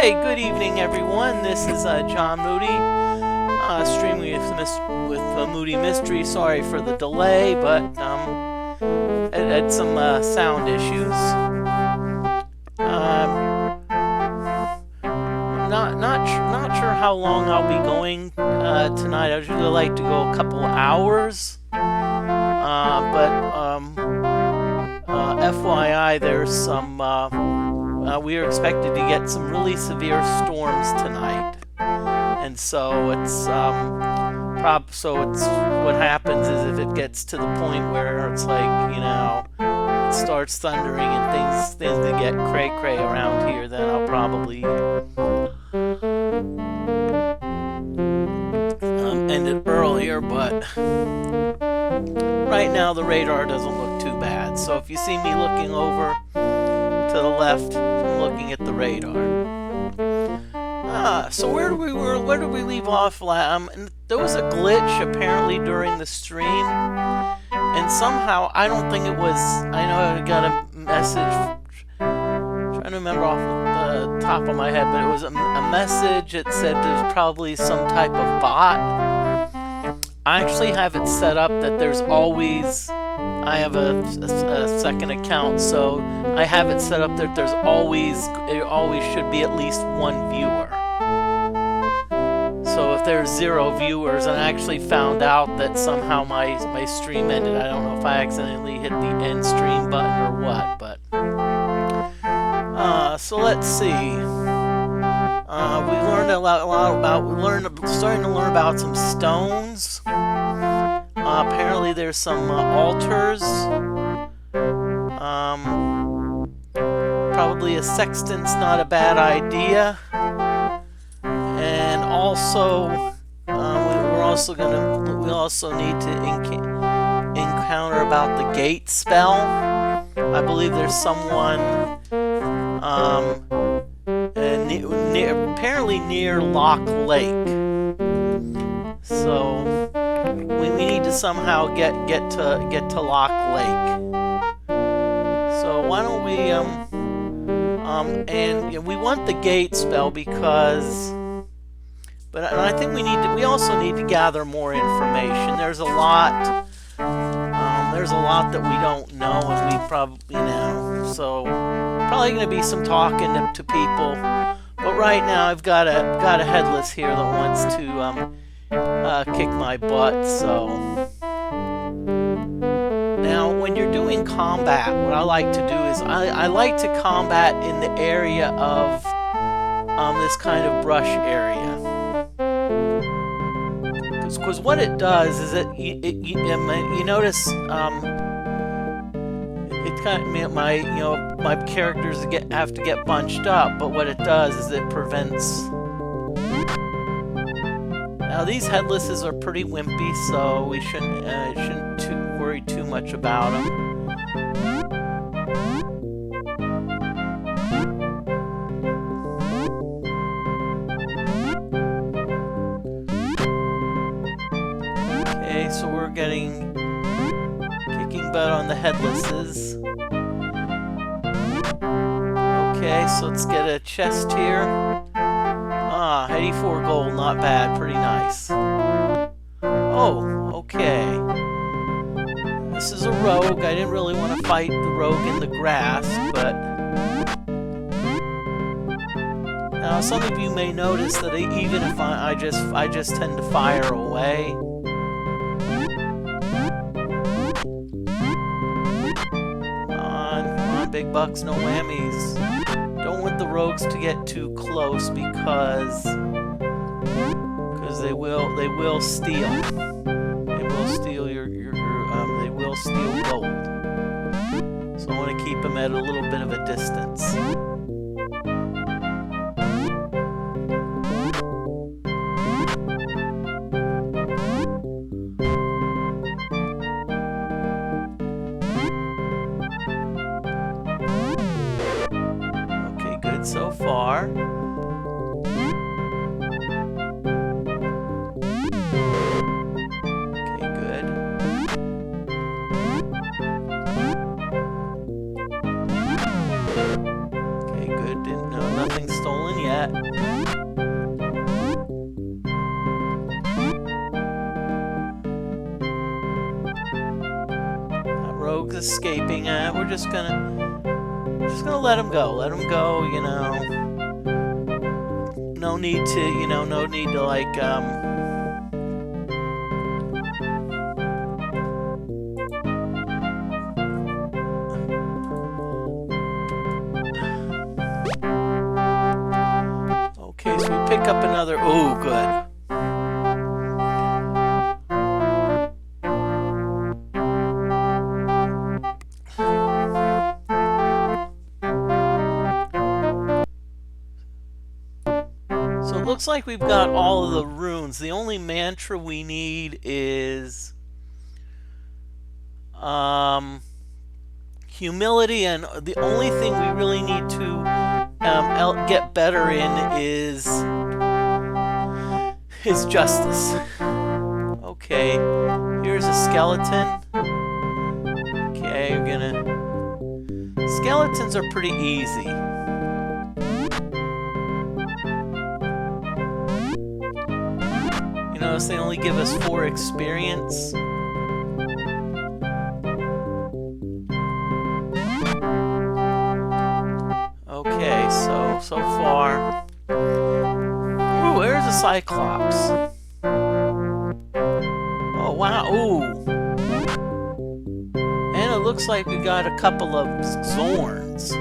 Okay, good evening, everyone. This is John Moody, streaming with Moody Mystery. Sorry for the delay, but had some sound issues. Not sure how long I'll be going tonight. I usually like to go a couple hours, but FYI, there's some. We are expected to get some really severe storms tonight, and so it's what happens is if it gets to the point where it's like, it starts thundering and things that get cray around here, then I'll probably end it earlier. But right now the radar doesn't look too bad, so if you see me looking over to the left, I'm looking at the radar. So where did we leave off? There was a glitch apparently during the stream, and somehow I don't think it was. I know I got a message. I'm trying to remember off the top of my head, but it was a message that said there's probably some type of bot. I actually have it set up that there's always. I have a second account, so I have it set up that there always should be at least one viewer. So if there's 0 viewers, and I actually found out that somehow my stream ended. I don't know if I accidentally hit the end stream button or what, but so let's see. We learned starting to learn about some stones. Apparently there's some altars. Probably a sextant's not a bad idea. And also, we also need to encounter about the gate spell. I believe there's someone apparently near Lock Lake. So we need to somehow get to Lock Lake. So why don't we and we want the gate spell because, but I think we also need to gather more information. There's a lot that we don't know, and we probably so probably going to be some talking to people. But right now I've got a headless here that wants to kick my butt. So now when you're doing combat, what I like to do is I like to combat in the area of this kind of brush area, because what it does is you notice it kind of my characters have to get bunched up, but what it does is it prevents. Now these headlesses are pretty wimpy, so we shouldn't worry too much about them. Okay, so we're kicking butt on the headlesses. Okay, so let's get a chest here. 84 gold, not bad, pretty nice. Oh, okay. This is a rogue. I didn't really want to fight the rogue in the grass, but now some of you may notice that even if I just tend to fire away. Come on, big bucks, no whammies. Don't want the rogues to get too close because they will steal. They will steal they will steal gold. So I want to keep them at a little bit of a distance. Okay, good so far. Nothing stolen yet. escaping. We're just gonna let him go. Let him go. You know. No need to. You know. No need to like. Okay, so we pick up another. Oh, good. So it looks like we've got all of the runes. The only mantra we need is humility, and the only thing we really need to get better in is justice. Okay, here's a skeleton. Okay, we're gonna... Skeletons are pretty easy. You notice they only give us 4 experience. Okay, so far... Ooh, there's a Cyclops. Oh, wow, ooh. And it looks like we got a couple of Zorns.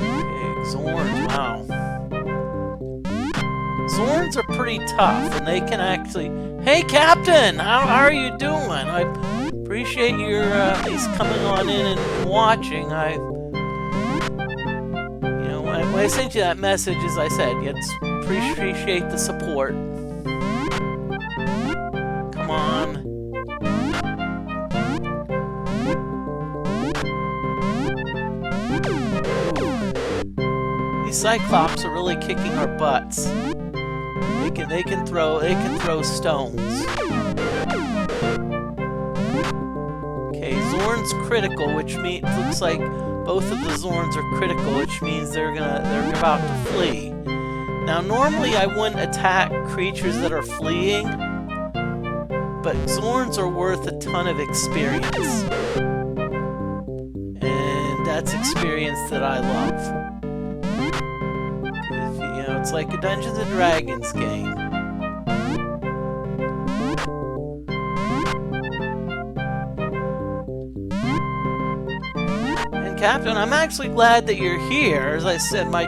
Okay, Zorns, wow. Zorns are pretty tough, and they can actually... Hey, Captain! How are you doing? I appreciate your, at least coming on in and watching. You know, when I sent you that message, as I said, appreciate the support. Come on. These Cyclops are really kicking our butts. They can throw stones. Okay, Zorn's critical, which means looks like both of the Zorns are critical, which means they're about to flee. Now, normally I wouldn't attack creatures that are fleeing, but Zorns are worth a ton of experience, and that's experience that I love. You know, it's like a Dungeons and Dragons game. Captain, I'm actually glad that you're here. As I said, I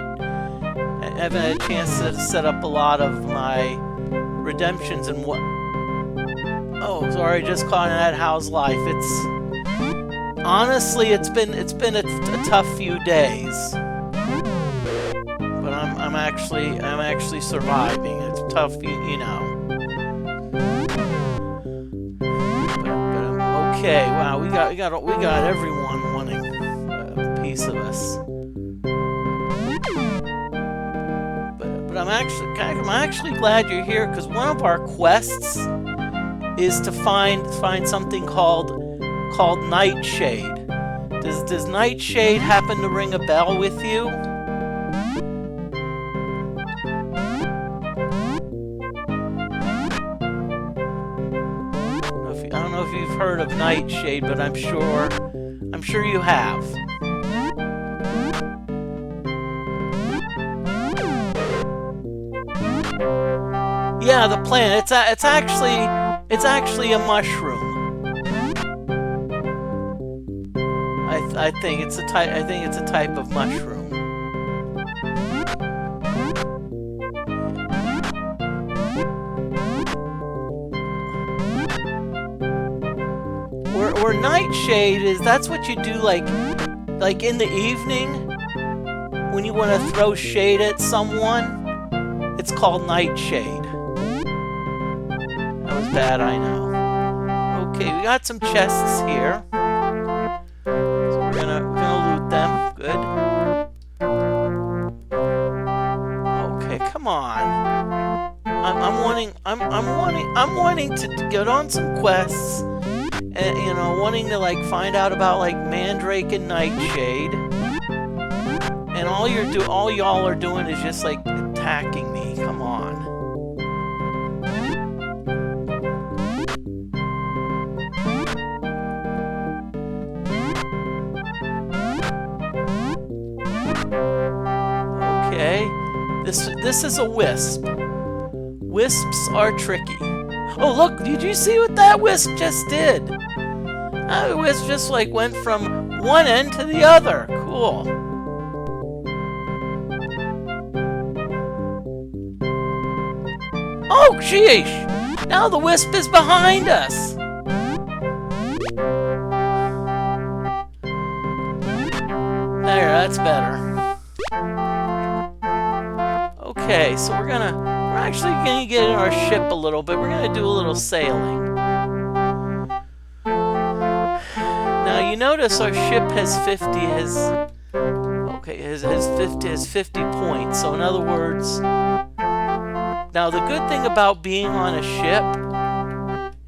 haven't had a chance to set up a lot of my redemptions and what... Oh, sorry, just caught in that How's Life. It's... Honestly, it's been a tough few days. But I'm actually surviving. It's tough, you know. But okay. Wow, we got everyone wanting piece of us, but I'm actually glad you're here, because one of our quests is to find something called Nightshade. Does Nightshade happen to ring a bell with you? I don't know if you've heard of Nightshade, but I'm sure you have. Yeah, the plant. It's actually a mushroom. I think it's a type of mushroom. Or Nightshade is, that's what you do like in the evening when you want to throw shade at someone. It's called Nightshade. That was bad, I know. Okay, we got some chests here. So we're gonna loot them. Good. Okay, come on. I'm wanting to get on some quests, and you know, wanting to like find out about like Mandrake and Nightshade. And all y'all are doing is just like attacking me. Come on. Okay. This is a wisp. Wisps are tricky. Oh, look, did you see what that wisp just did? That wisp just like went from one end to the other. Cool. Oh, sheesh! Now the wisp is behind us. There, that's better. Okay, so we're actually gonna get in our ship a little bit. We're gonna do a little sailing. Now you notice our ship has 50 points. So in other words, now the good thing about being on a ship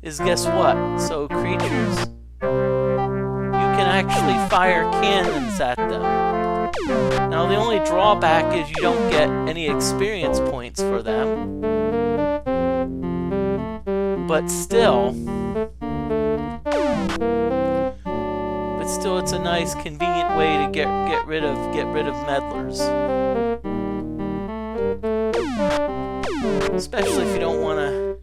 is guess what? So creatures, you can actually fire cannons at them. Now the only drawback is you don't get any experience points for them. But still it's a nice convenient way to get rid of meddlers. Especially if you don't want to.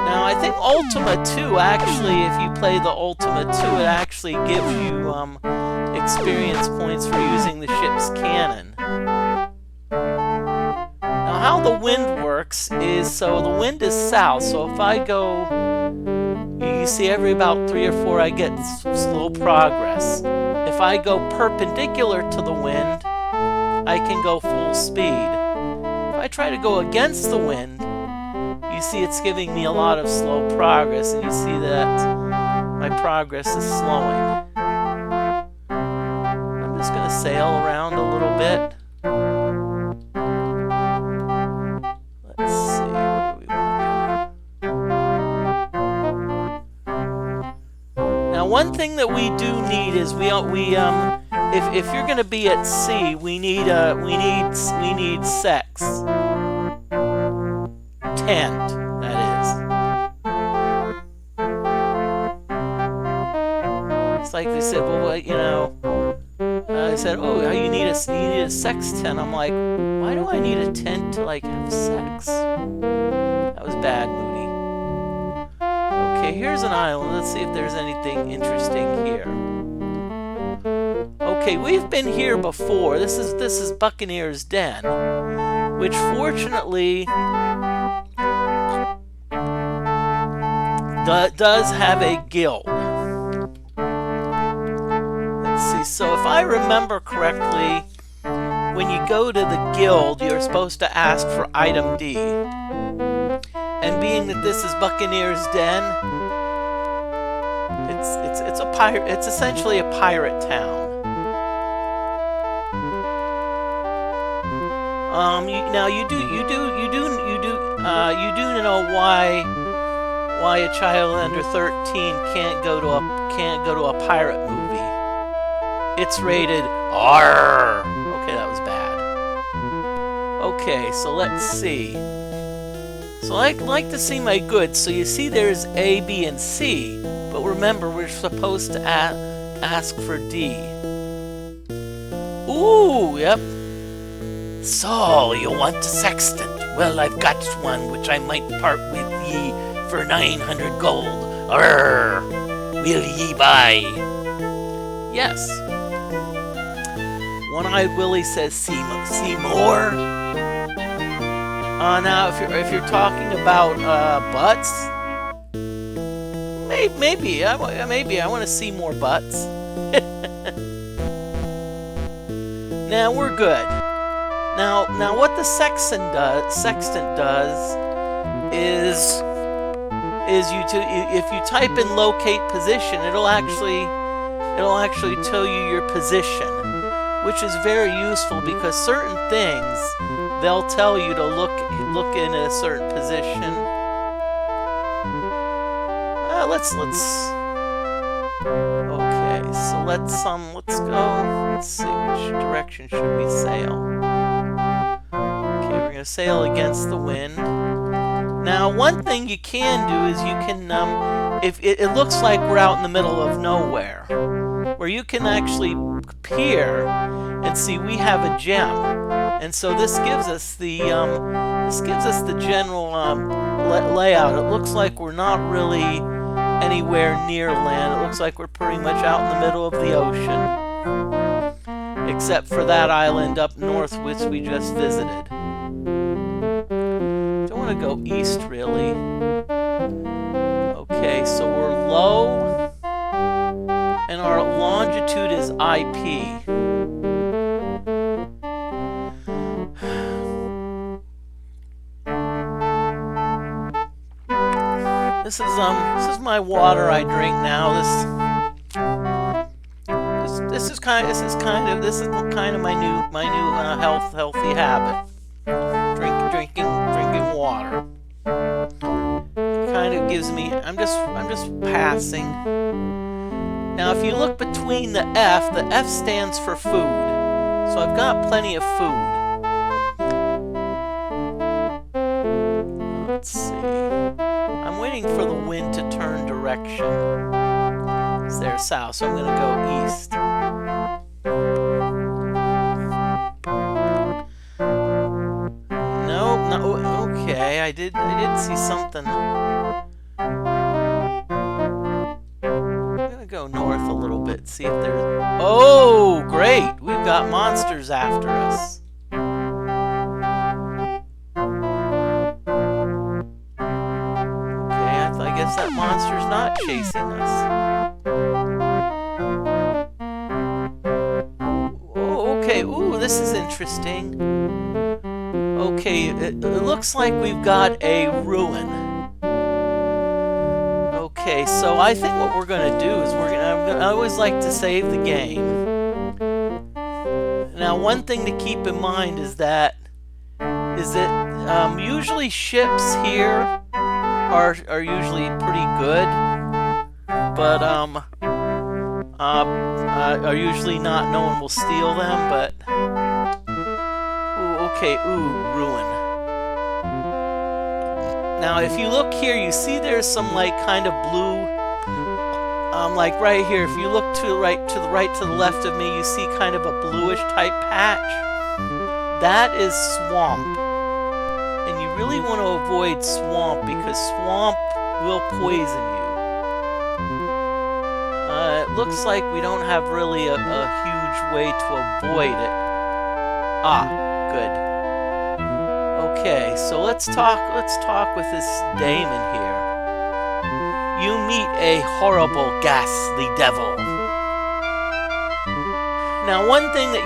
Now I think Ultima 2 actually, if you play the Ultima 2, it actually gives you experience points for using the ship's cannon. Now how the wind works is, so the wind is south, so if I go, you see every about 3 or 4 I get slow progress. If I go perpendicular to the wind, I can go full speed. If I try to go against the wind, you see it's giving me a lot of slow progress, and you see that my progress is slowing. I'm just going to sail around a little bit. Let's see, where do we want to go? Now one thing that we do need is if you're going to be at sea, we need sex. Tent, that is. It's like they said, well, you know, I said, oh, you need a sex tent. I'm like, why do I need a tent to like have sex? That was bad, Moody. Okay, here's an island. Let's see if there's anything interesting here. Okay, we've been here before. This is Buccaneers Den, which fortunately does have a guild. Let's see. So if I remember correctly, when you go to the guild, you're supposed to ask for item D. And being that this is Buccaneers Den, it's a pirate. It's essentially a pirate town. Now you do know why a child under 13 can't go to a pirate movie. It's rated R. Okay, that was bad. Okay, so let's see. So I like to see my goods. So you see, there's A, B, and C, but remember we're supposed to ask for D. Ooh, yep. So, you want a sextant? Well, I've got one which I might part with ye for 900 gold. Arr! Will ye buy? Yes. One-Eyed Willie says, see more? Now, if you're talking about butts, maybe I want to see more butts. Now we're good. Now what the sextant does is if you type in locate position, it'll actually tell you your position, which is very useful because certain things they'll tell you to look in a certain position. Okay, so let's go. Let's see, which direction should we sail? Okay, we're gonna sail against the wind. Now, one thing you can do is you can if it looks like we're out in the middle of nowhere, where you can actually up here and see we have a gem, and so this gives us the general layout. It looks like we're not really anywhere near land. It looks like we're pretty much out in the middle of the ocean, except for that island up north which we just visited. Don't want to go east really. Okay, so we're low and our longitude is IP. This is my water I drink now. This is kind of my new healthy habit. Drinking water. It kind of gives me. I'm just passing. Now, if you look between the F stands for food. So I've got plenty of food. Let's see. I'm waiting for the wind to turn direction. It's there south, so I'm going to go east. No, okay, I did see something. I'm going to go north a little bit, see if there's... Oh, great! We've got monsters after us. I guess that monster's not chasing us. Oh, okay. Ooh, this is interesting. Okay, it looks like we've got a ruin. Okay, so I think what we're going to do is I always like to save the game. Now, one thing to keep in mind is that usually ships here are usually pretty good, but are usually not. No one will steal them. But ruin. Now, if you look here, you see there's some like kind of blue. Like right here, if you look to the right, to the left of me, you see kind of a bluish type patch. That is swamp. And you really want to avoid swamp because swamp will poison you. It looks like we don't have really a huge way to avoid it. Ah, good. Okay, so let's talk with this daemon here. You meet a horrible, ghastly devil. Now, one thing that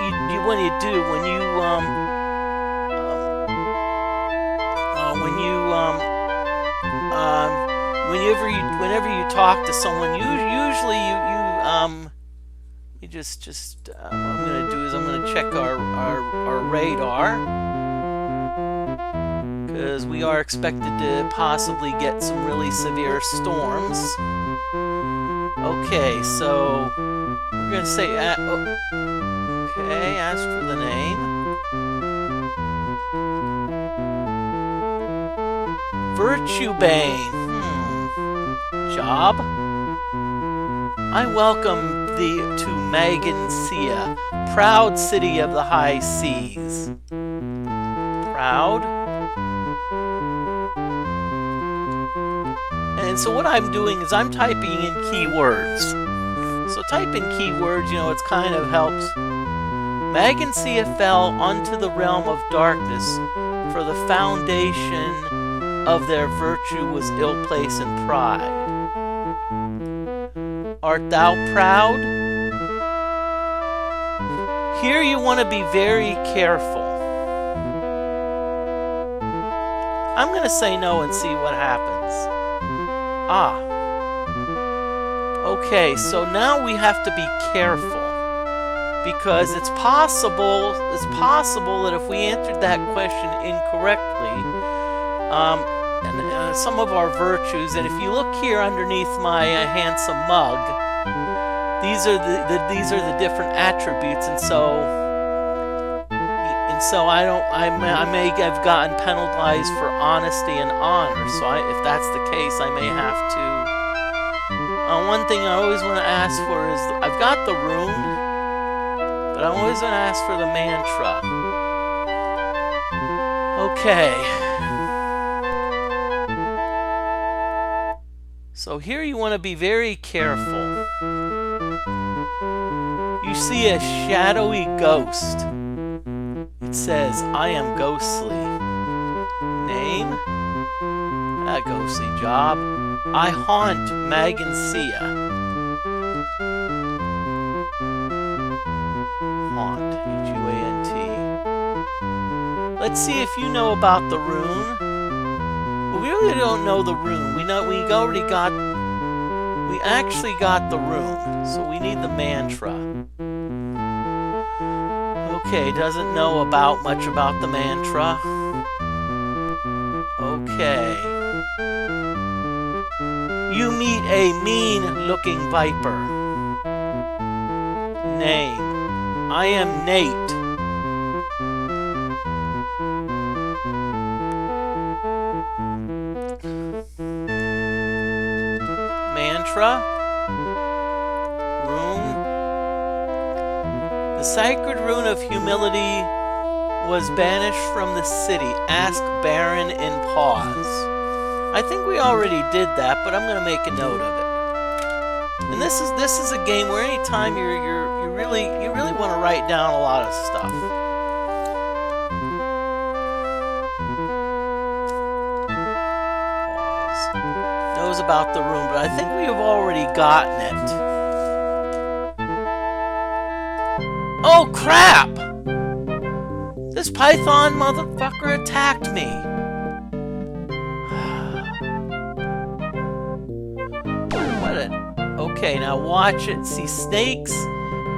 whenever you talk to someone, usually what I'm gonna do is I'm gonna check our radar, because we are expected to possibly get some really severe storms. Okay, so we're gonna say okay, ask for the name. Virtue Bane. Job? I welcome thee to Magancia, proud city of the high seas. Proud? And so what I'm doing is I'm typing in keywords. So type in keywords, it kind of helps. Magancia fell unto the realm of darkness, for the foundation of their virtue was ill place and pride. Art thou proud? Here you want to be very careful. I'm going to say no and see what happens. Ah. Okay, so now we have to be careful, because it's possible that if we answered that question incorrectly, some of our virtues, and if you look here underneath my handsome mug, these are the different attributes, and so I may have gotten penalized for honesty and honor. So if that's the case, I may have to. One thing I always want to ask for is I've got the rune, But I'm always going to ask for the mantra. Okay. So here you want to be very careful. You see a shadowy ghost. It says, I am ghostly. Name? A ghostly job. I haunt Magancia. Haunt. H-U-A-N-T. Let's see if you know about the rune. Well, we really don't know the rune. We actually got the rune. So we need the mantra. Okay, doesn't know much about the mantra. Okay. You meet a mean-looking viper. Name. I am Nate. Mantra. Rune. The sacred rune of humility was banished from the city. Ask Baron in pause. I think we already did that, but I'm going to make a note of it. And this is a game where anytime you really want to write down a lot of stuff. Pause. Knows about the room, but I think we have already gotten it. Oh crap! This python motherfucker attacked me. Okay, now watch it. See, snakes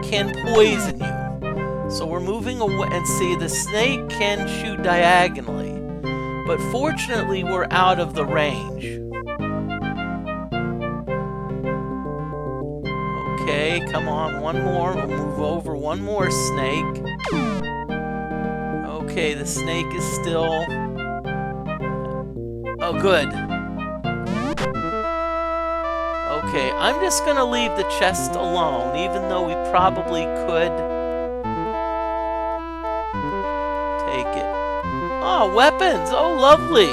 can poison you. So we're moving away, and see, the snake can shoot diagonally. But fortunately, we're out of the range. Okay, come on, one more. We'll move over one more snake. Okay, the snake is still... Oh, good. Okay, I'm just gonna leave the chest alone, even though we probably could take it. Oh, weapons! Oh, lovely!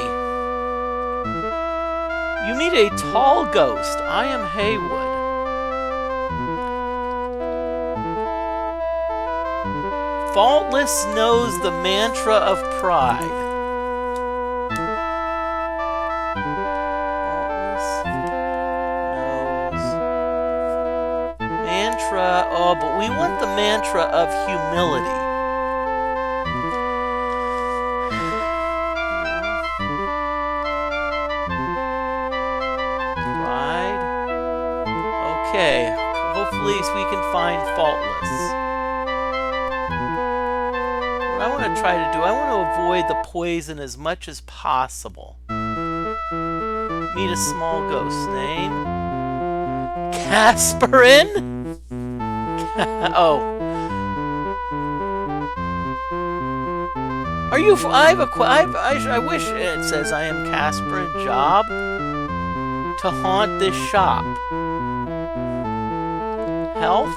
You meet a tall ghost. I am Haywood. Faultless knows the mantra of pride. Oh, but we want the mantra of humility. Pride. Okay. Hopefully we can find faultless. What I want to try to do, I want to avoid the poison as much as possible. Meet a small ghost. Name? Casperin? Oh. Are you... I wish it says I am Casper and job to haunt this shop. Health?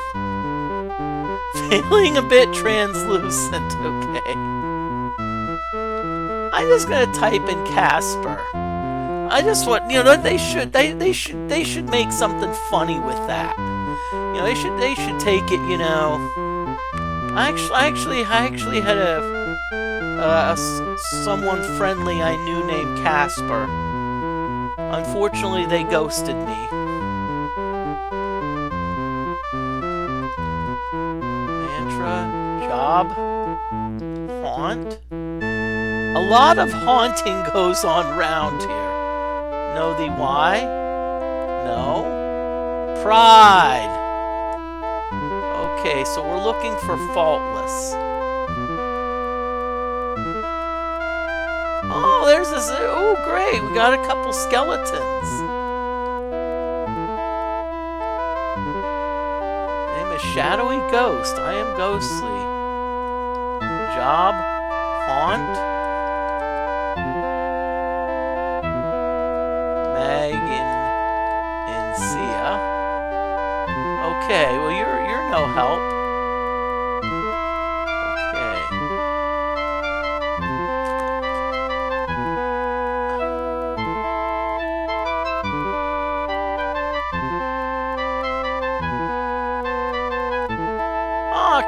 Feeling a bit translucent. Okay. I'm just gonna type in Casper. I just want, they should make something funny with that. They should take it, I actually had someone friendly I knew named Casper. Unfortunately, they ghosted me. Mantra, job, haunt. A lot of haunting goes on round here. Know the why? No. Pride. Okay, so we're looking for faultless. Oh, there's this... Oh, great. We got a couple skeletons. Name is Shadowy Ghost. I am ghostly. Job. Haunt. Magancia. Okay, well, you're no help.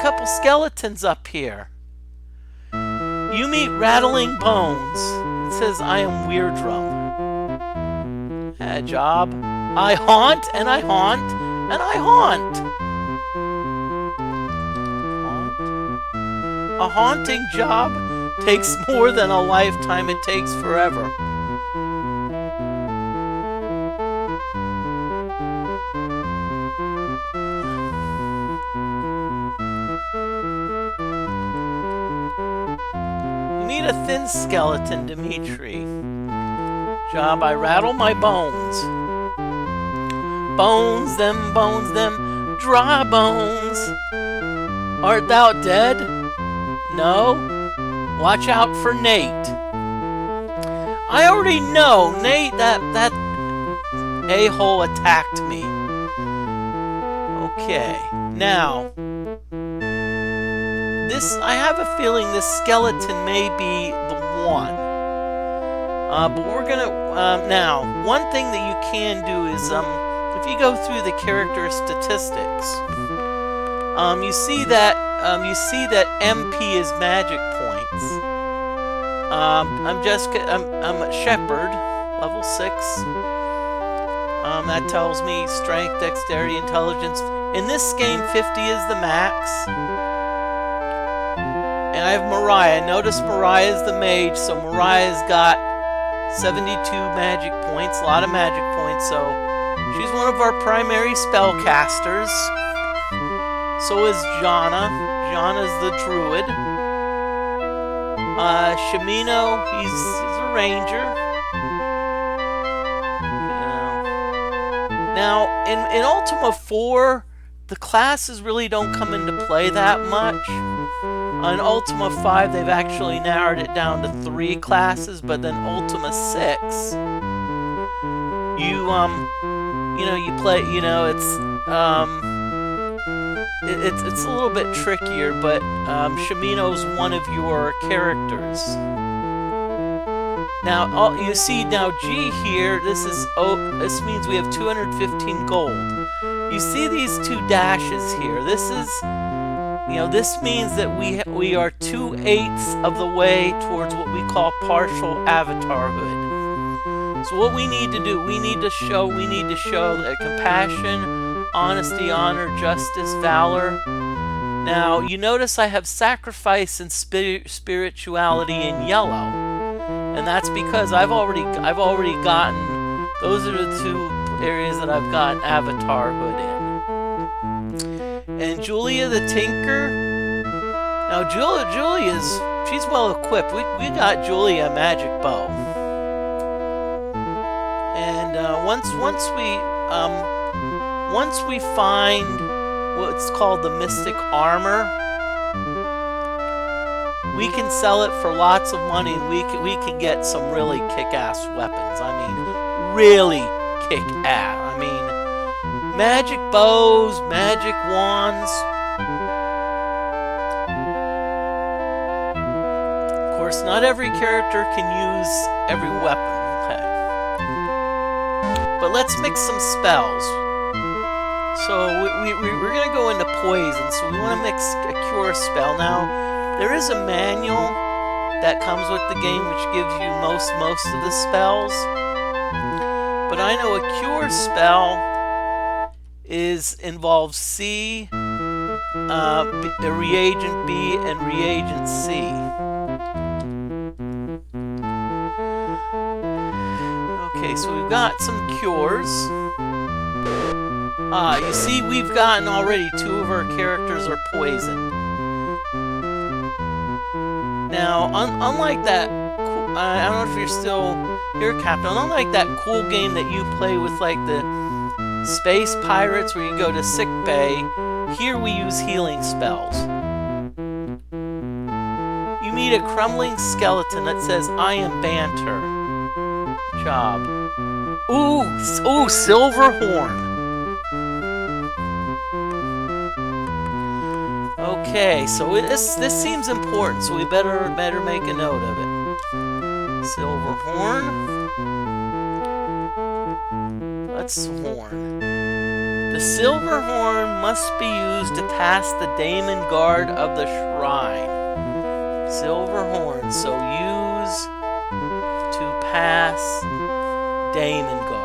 couple skeletons up here. You meet Rattling Bones. It says, I am Weirdrum. Job. I haunt, and I haunt, and I haunt. A haunting job takes more than a lifetime. It takes forever. You meet a thin skeleton, Dimitri. Job, I rattle my bones. Bones them, dry bones. Art thou dead? No? Watch out for Nate. I already know Nate, that a-hole attacked me. Okay, now, I have a feeling this skeleton may be the one. But we're gonna, now, one thing that you can do is, if you go through the character statistics, you see that MP is magic points. I'm a shepherd, level 6. That tells me strength, dexterity, intelligence. In this game, 50 is the max. And I have Mariah. Notice Mariah is the mage, so Mariah's got 72 magic points, a lot of magic points, so she's one of our primary spellcasters. So is Jana. Jana's the druid. Shimino, he's a ranger. Now, in Ultima 4, the classes really don't come into play that much. On Ultima 5, they've actually narrowed it down to 3 classes, but then Ultima 6, you play, it's a little bit trickier, but Shimino's one of your characters. Now, you see, now G here, this means we have 215 gold. You see these 2 dashes here. This is, this means that we are 2/8 of the way towards what we call partial Avatarhood. So what we need to do, we need to show that compassion, honesty, honor, justice, valor. Now, you notice I have sacrifice and spirituality in yellow. And that's because I've already gotten, those are the 2 areas that I've gotten Avatarhood in. And Julia the Tinker. Now Julia's, she's well equipped. We got Julia a magic bow. And once we find what's called the mystic armor, we can sell it for lots of money, and we can get some really kick-ass weapons. I mean, really kick-ass. I mean, magic bows, magic wands. Of course, not every character can use every weapon. Okay. But let's mix some spells. So we're going to go into poison, so we want to mix a cure spell. Now, there is a manual that comes with the game which gives you most of the spells. But I know a cure spell involves C, reagent B, and reagent C. Okay, so we've got some cures. You see, we've gotten already 2 of our characters are poisoned. Now, unlike that, I don't know if you're still here, Captain, unlike that cool game that you play with, like, the Space Pirates, where you go to sick bay, here we use healing spells. You meet a crumbling skeleton that says, I am Banter. Job. Ooh, Silver Horn. Okay, so this seems important, so we better make a note of it. Silver Horn. Let's horn. The silver horn must be used to pass the daemon guard of the shrine. Silver horn, so use to pass daemon guard.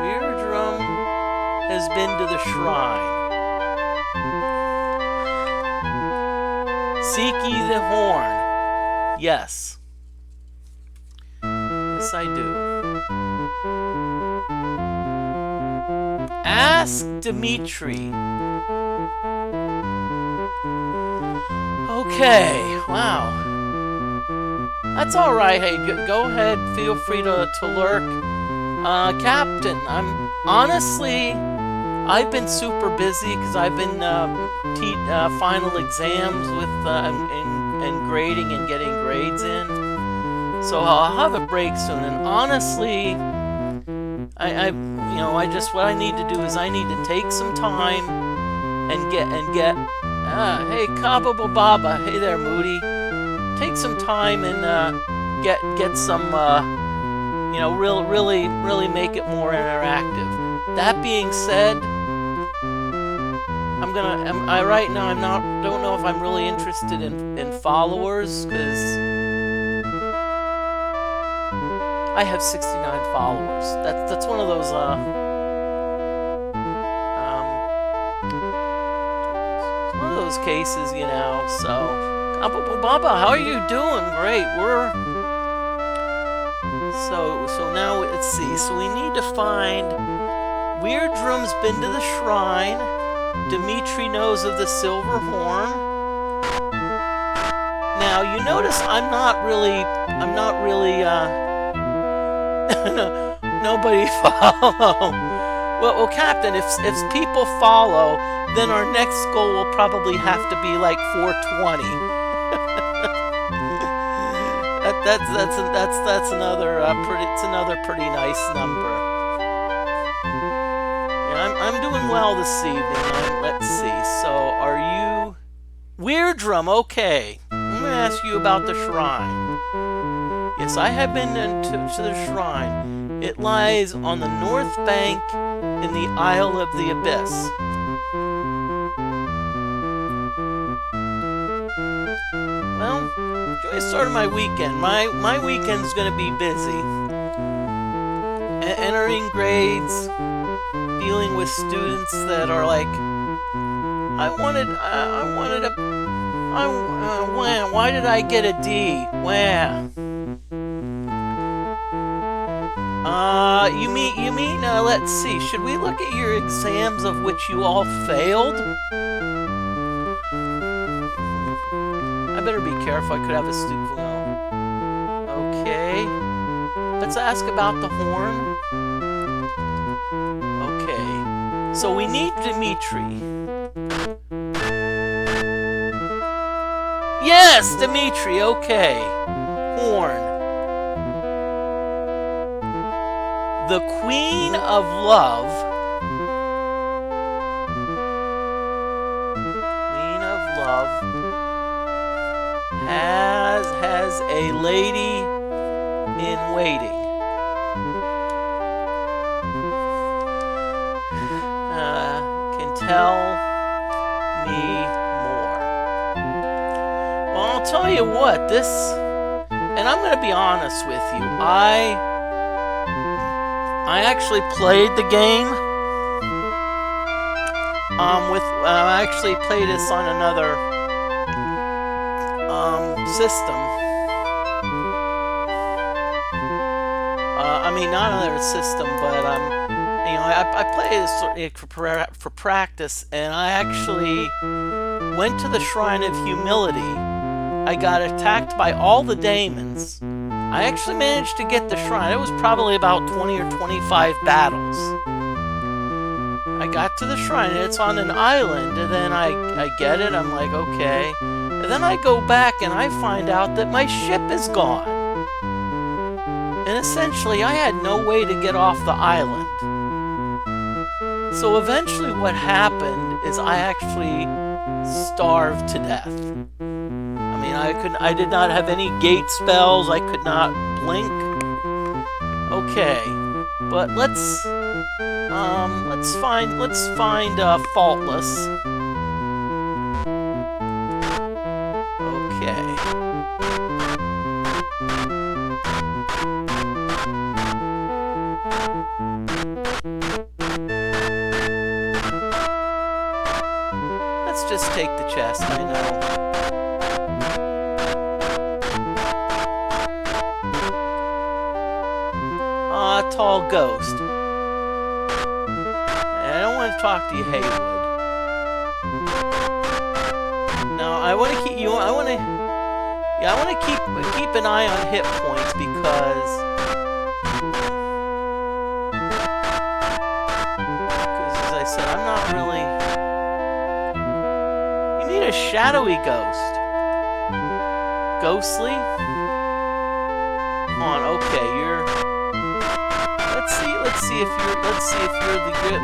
Weirdrum has been to the shrine. Seek ye the horn. Yes. Yes, I do. Ask Dimitri. Okay, wow. That's all right. Hey, go ahead. Feel free to lurk. Captain, I've been super busy because I've been final exams with and grading and getting grades in. So I'll have a break soon. And honestly, what I need to do is I need to take some time and get. Hey, Kaba Baba. Hey there, Moody. Take some time and get some really make it more interactive. That being said, right now don't know if I'm really interested in followers, because I have 69 followers. That's one of those cases, you know. So Baba, how are you doing? Great. So now let's see. So we need to find Weirdrum's been to the shrine. Dimitri knows of the silver horn. Now you notice I'm not really nobody follow. Well, Captain, if people follow, then our next goal will probably have to be like 420. That's another pretty nice number. Yeah, I'm doing well this evening. Let's see. So are you Weirdrum? Okay. I'm gonna ask you about the shrine. Yes, I have been to the shrine. It lies on the north bank in the Isle of the Abyss. Well, enjoy the start of my weekend. My weekend's gonna be busy. Entering grades, dealing with students that are like, why did I get a D? Wah. You mean, let's see, should we look at your exams of which you all failed? I better be careful, I could have a student. Okay. Let's ask about the horn. Okay. So we need Dimitri. Yes, Dimitri, okay. Horn. The Queen of Love. Queen of Love has a lady in waiting. Can tell me more. Well, I'll tell you what, and I'm going to be honest with you, I actually played the game. I actually played this on another system. Not another system, but I played this for practice, and I actually went to the Shrine of Humility. I got attacked by all the daemons. I actually managed to get the shrine. It was probably about 20 or 25 battles. I got to the shrine, and it's on an island, and then I get it, I'm like, okay. And then I go back, and I find out that my ship is gone. And essentially, I had no way to get off the island. So eventually what happened is I actually starved to death. I mean, I did not have any gate spells, I could not blink. Okay, but let's find Faultless. Okay. Let's just take the chest, I know. Tall ghost. I don't want to talk to you, Haywood. No, I want to keep you. I want to keep an eye on hit points because as I said, I'm not really. You need a shadowy ghost. Ghostly. Come on, okay, you're.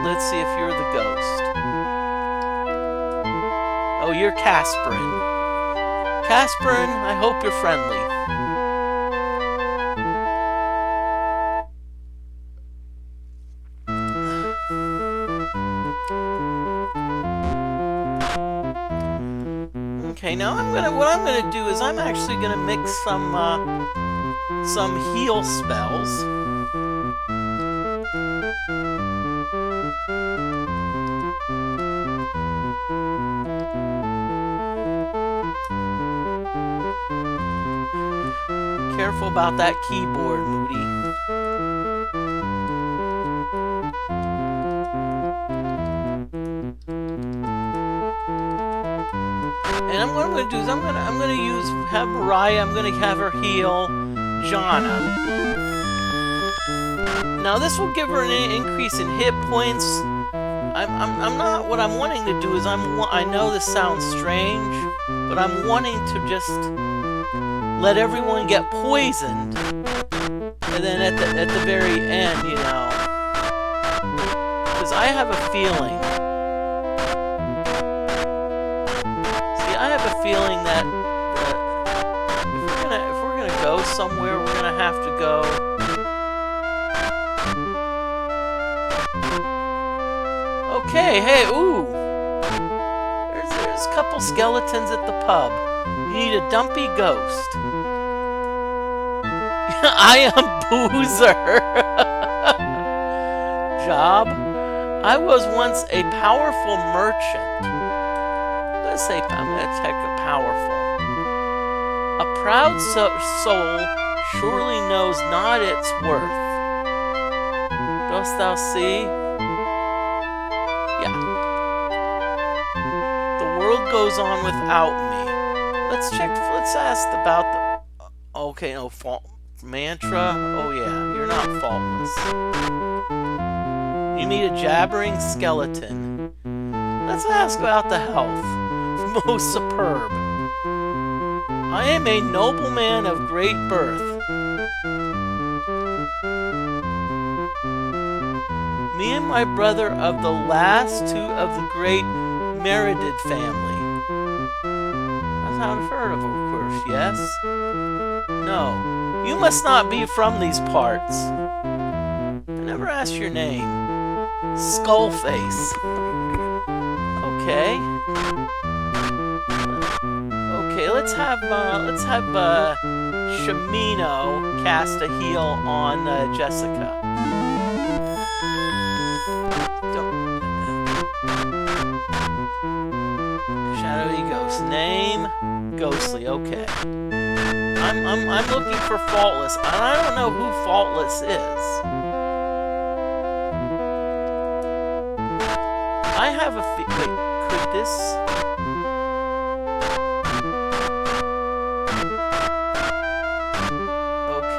Let's see if you're the ghost. Oh, you're Casperin. Casperin, I hope you're friendly. Okay, now what I'm gonna do is I'm actually gonna mix some heal spells. Careful about that keyboard, Moody. And what I'm going to do is I'm going to have Mariah. I'm going to have her heal Jana. Now this will give her an increase in hit points. I'm not. What I'm wanting to do is I know this sounds strange, but I'm wanting to just let everyone get poisoned, and then at the very end, you know, because I have a feeling. See, I have a feeling that if we're gonna go somewhere, we're gonna have to go. Okay, hey, ooh, there's a couple skeletons at the pub. You need a dumpy ghost. I am Boozer. Job. I was once a powerful merchant. I'm going to take a powerful. A proud soul surely knows not its worth. Dost thou see? Yeah. The world goes on without me. Let's ask about the... Okay, no, mantra? Oh yeah, you're not faultless. You need a jabbering skeleton. Let's ask about the health. Most superb. I am a nobleman of great birth. Me and my brother of the last two of the great Meredith family. I've heard of course, yes? No. You must not be from these parts. I never asked your name. Skullface. Okay. Okay, let's have Shamino cast a heal on Jessica. Shadowy ghost. Name Ghostly. Okay. I'm looking for Faultless, and I don't know who Faultless is. I have a wait, could this...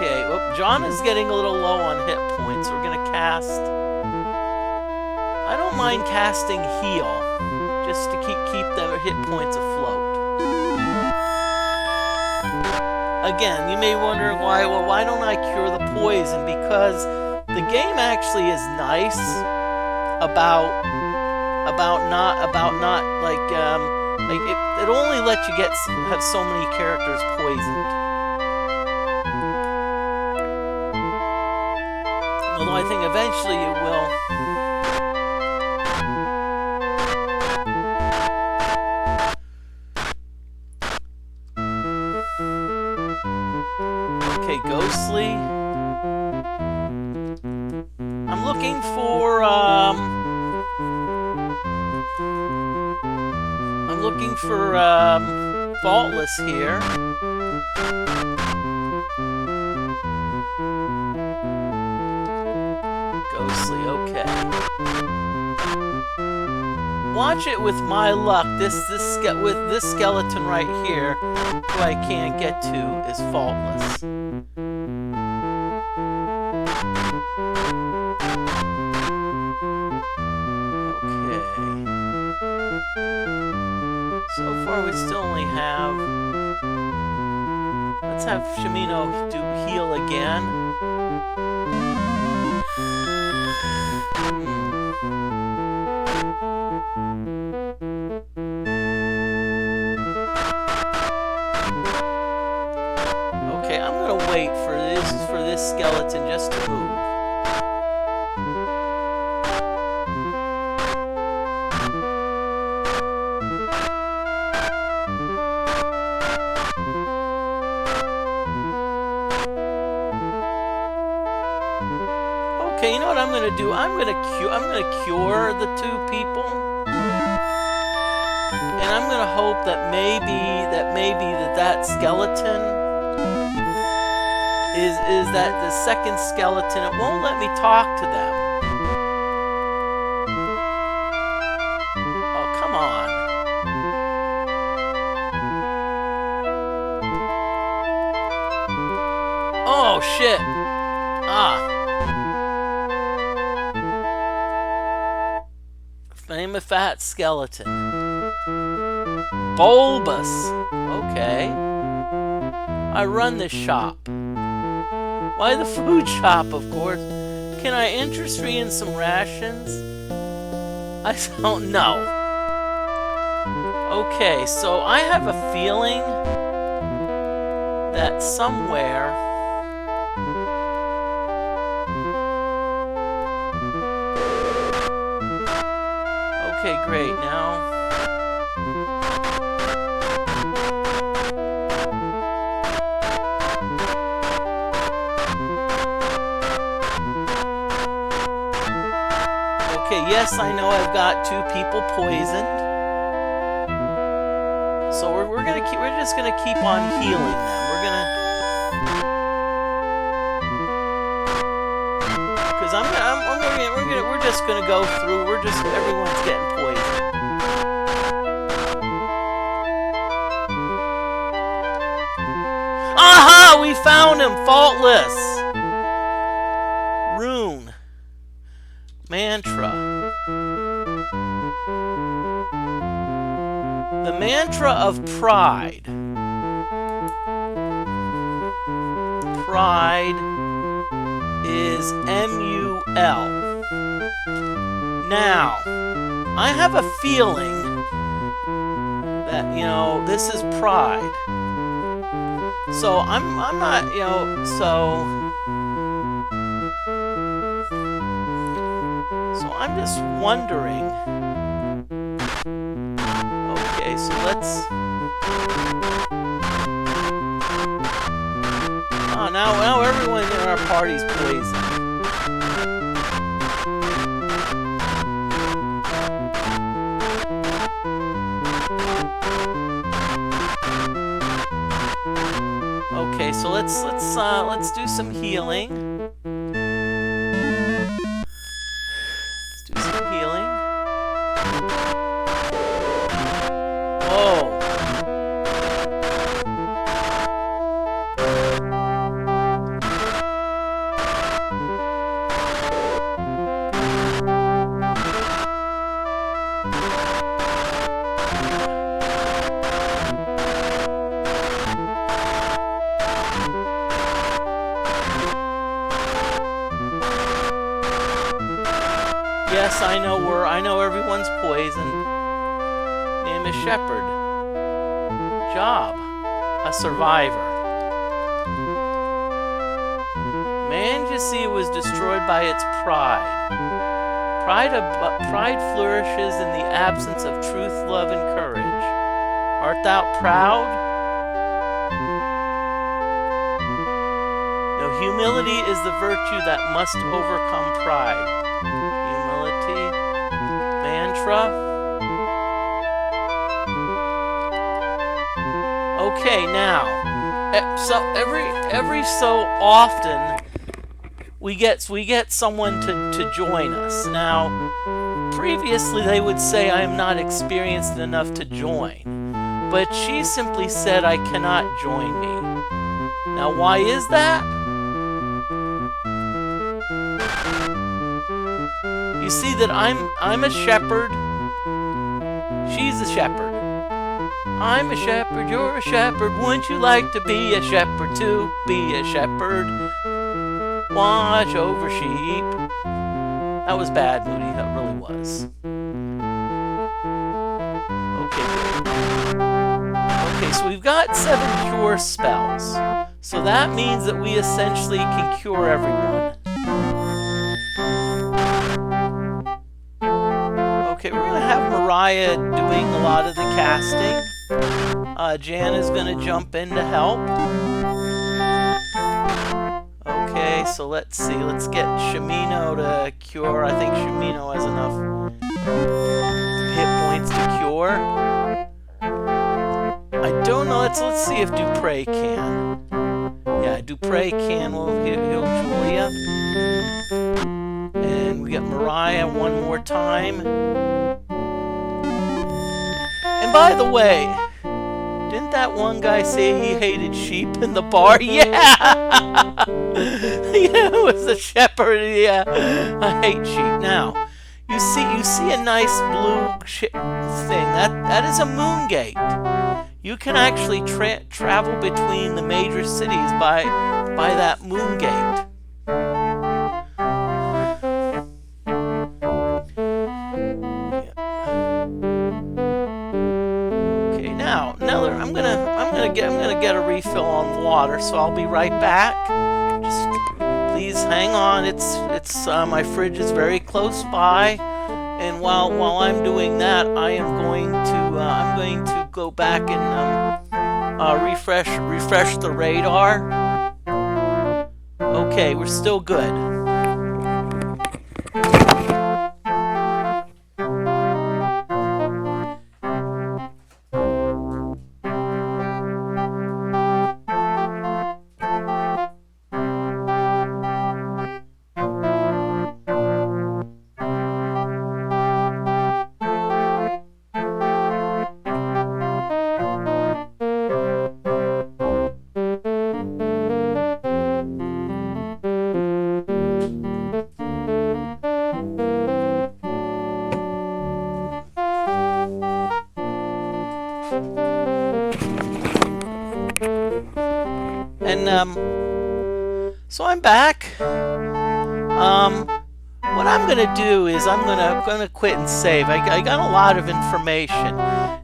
Okay, well, John is getting a little low on hit points. We're gonna cast. I don't mind casting heal, just to keep their hit points afloat. Again, you may wonder why. Well, why don't I cure the poison? Because the game actually is nice about not like it only lets you have so many characters poisoned. Although I think eventually it will. Okay, Ghostly. I'm looking for Faultless here. Ghostly, okay. Watch it with my luck. This skeleton right here, who I can't get to, is Faultless. So far, we still only have... Let's have Shimino do heal again. Okay, I'm gonna wait for this skeleton just to move. Okay, you know what I'm gonna do? I'm gonna cure the two people, and I'm gonna hope that maybe that skeleton is that the second skeleton. It won't let me talk to them. Oh, come on! Oh shit! Ah. Name a fat skeleton. Bulbous. Okay. I run this shop. Why the food shop, of course? Can I interest me in some rations? I don't know. Okay, so I have a feeling that somewhere... Okay, great. Now... Okay, yes, I know I've got two people poisoned. So we're just gonna keep on healing them. Because we're just gonna go through. Everyone's getting poisoned. Aha! We found him, Faultless. Rune. Mantra. The mantra of pride. Pride is M-U-L. Now, I have a feeling that, this is pride. So I'm not, so I'm just wondering. Okay, so let's... Oh, now everyone in our party's poisoned. Okay, so let's do some healing. Let's do some healing. Whoa. Yes, I know everyone's poisoned. Name is Shepherd. Job, a survivor. Mandracy was destroyed by its pride. Pride flourishes in the absence of truth, love, and courage. Art thou proud? No, humility is the virtue that must overcome pride. Humility. Mantra. Okay, now, so every so often we get someone to join us. Now, previously they would say I am not experienced enough to join, but she simply said I cannot join me. Now, why is that? You see that I'm a shepherd. She's a shepherd. I'm a shepherd, you're a shepherd. Wouldn't you like to be a shepherd too? Be a shepherd. Watch over sheep. That was bad, Moody. That really was. Okay, so we've got 7 cure spells. So that means that we essentially can cure everyone. Okay, we're going to have Mariah doing a lot of the casting. Jan is going to jump in to help. Okay, so let's see. Let's get Shimino to cure. I think Shimino has enough hit points to cure. I don't know. Let's see if Dupre can. Yeah, Dupre can. Well, he'll Julia. And we got Mariah one more time. And by the way, didn't that one guy say he hated sheep in the bar? Yeah! Yeah, it was a shepherd. Yeah, I hate sheep. Now, you see a nice blue thing. That is a moon gate. You can actually travel between the major cities by that moon gate. I'm gonna get a refill on water, so I'll be right back. Just please hang on. It's my fridge is very close by, and while I'm doing that, I'm going to go back and refresh the radar. Okay, we're still good. And so I'm back. What I'm gonna do is I'm gonna quit and save. I got a lot of information.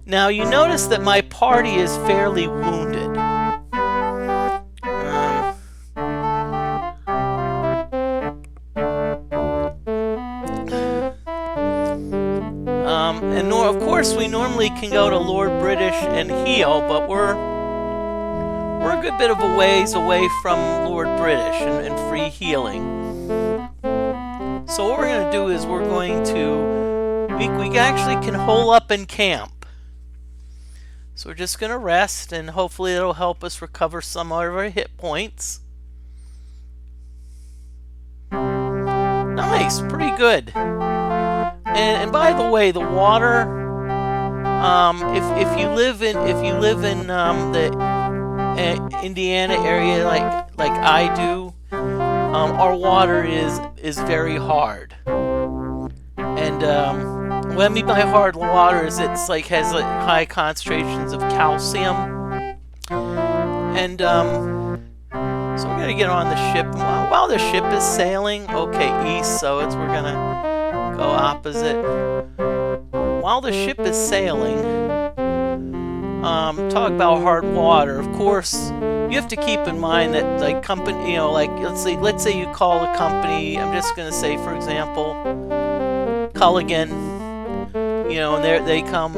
Now you notice that my party is fairly wounded. And of course we normally can go to Lord British and heal, but we're a good bit of a ways away from Lord British and free healing. So what we're going to do is we're going to we actually can hole up in camp. So we're just going to rest, and hopefully it'll help us recover some of our hit points. Nice, pretty good. And by the way, the water, if you live in the Indiana area like I do, our water is very hard. And what I mean by hard water is it's like has high concentrations of calcium. And so we're gonna get on the ship. While the ship is sailing, okay, east, so we're gonna Go opposite. While the ship is sailing, talk about hard water. Of course, you have to keep in mind that, like, company, you know, like, let's say you call a company. I'm just gonna say, for example, Culligan. You know, and they come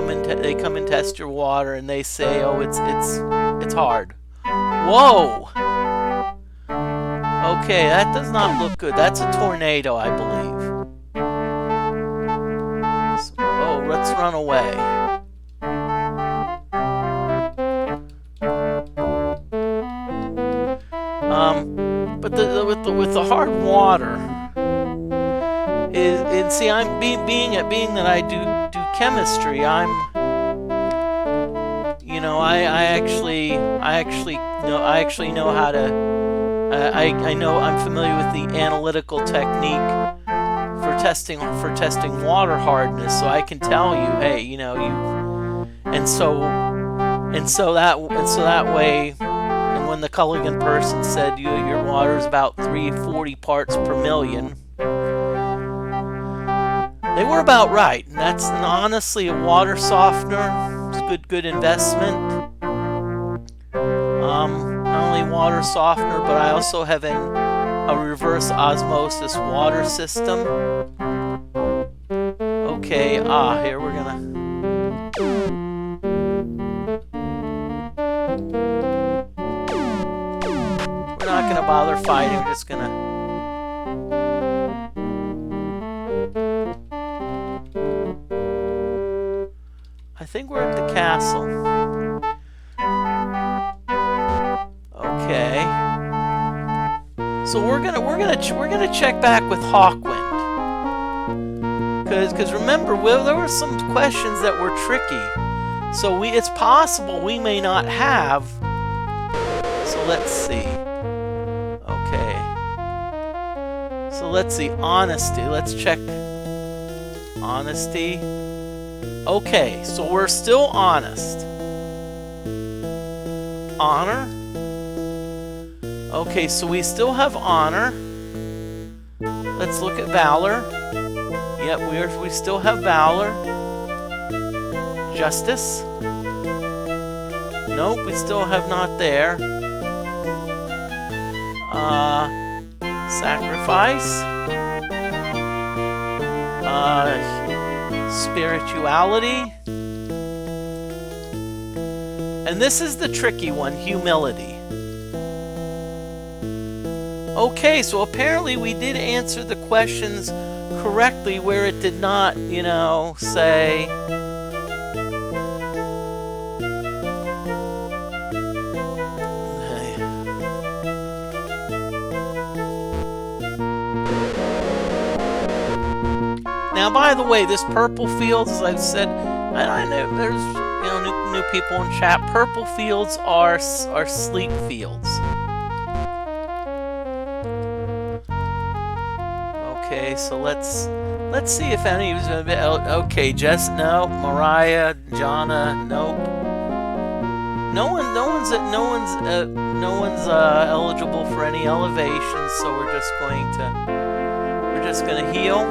and test your water, and they say, oh, it's hard. Whoa. Okay, that does not look good. That's a tornado, I believe. So, oh, let's run away. But with the hard water is, and see, I'm being that I do chemistry. I'm, you know, I actually know how to. I'm familiar with the analytical technique for testing water hardness, so I can tell you, hey, you know, and so that way, and when the Culligan person said your water is about 340 parts per million, they were about right, and that's honestly a water softener. It's a good investment. Not only water softener, but I also have a reverse osmosis water system. Okay, here we're gonna. We're not gonna bother fighting. We're just gonna. I think we're at the castle. Okay. So we're gonna check back with Hawkwind, because remember, there were some questions that were tricky. So it's possible we may not have. So let's see. Okay. So let's see, honesty. Let's check honesty. Okay, so we're still honest. Honor. Okay, so we still have honor. Let's look at valor. Yep, we still have valor. Justice. Nope, we still have not there. Sacrifice. Spirituality. And this is the tricky one, humility. Okay, so apparently we did answer the questions correctly where it did not, you know, say... Now, by the way, this purple fields, as I've said, and I know there's, you know, new people in chat. Purple fields are sleep fields. Okay, so let's see if any of you. Okay, Jess, no. Mariah, Jonna, nope. No one's eligible for any elevations, so we're just gonna heal.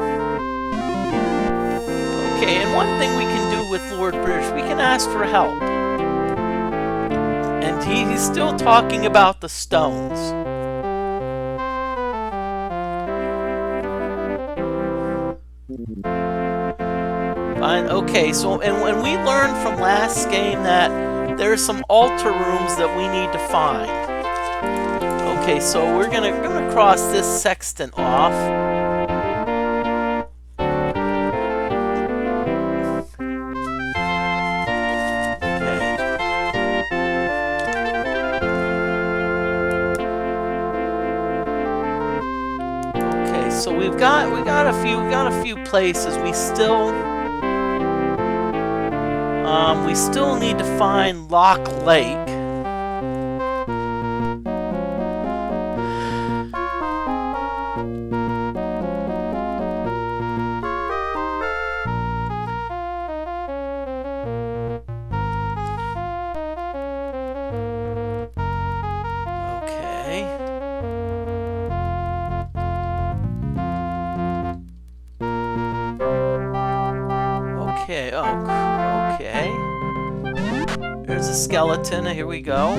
Okay, and one thing we can do with Lord British, we can ask for help. And he's still talking about the stones. Fine, okay, so, and when we learned from last game that there are some altar rooms that we need to find. Okay, so we're gonna cross this sextant off. So we got a few places. We still need to find Lock Lake. there's a skeleton. Here we go.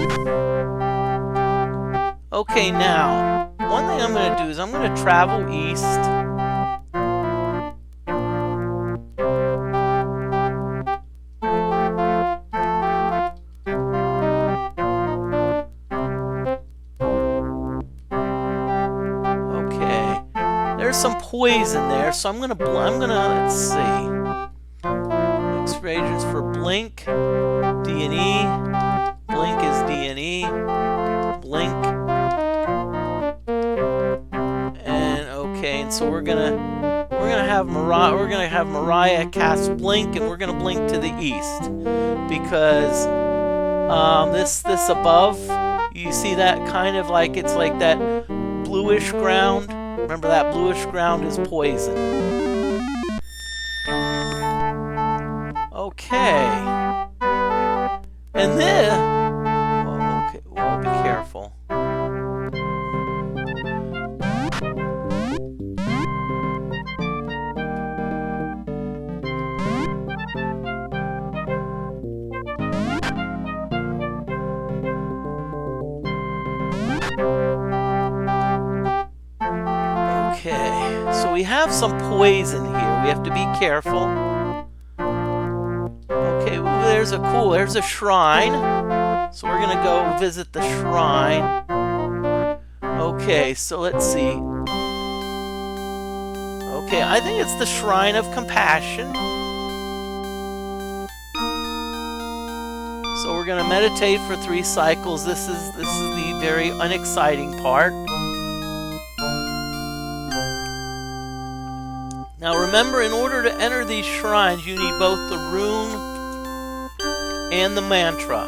Okay, now, one thing I'm going to do is I'm going to travel east. Okay, there's some poison there, so I'm gonna let's see. Expressions for blink, D&E. Blink is D&E. Blink. And okay, and so we're gonna have Mariah cast blink, and we're gonna blink to the east because this above, you see that kind of like it's like that bluish ground. Remember that bluish ground is poison. Okay. And then, oh, okay, well, be careful. Okay, so we have some poison here. We have to be careful. Okay, ooh, there's a shrine. So we're gonna go visit the shrine. Okay, so let's see. Okay, I think it's the Shrine of Compassion. So we're gonna meditate for 3 cycles. This is the very unexciting part. Now remember, in order to enter these shrines, you need both the rune and the mantra.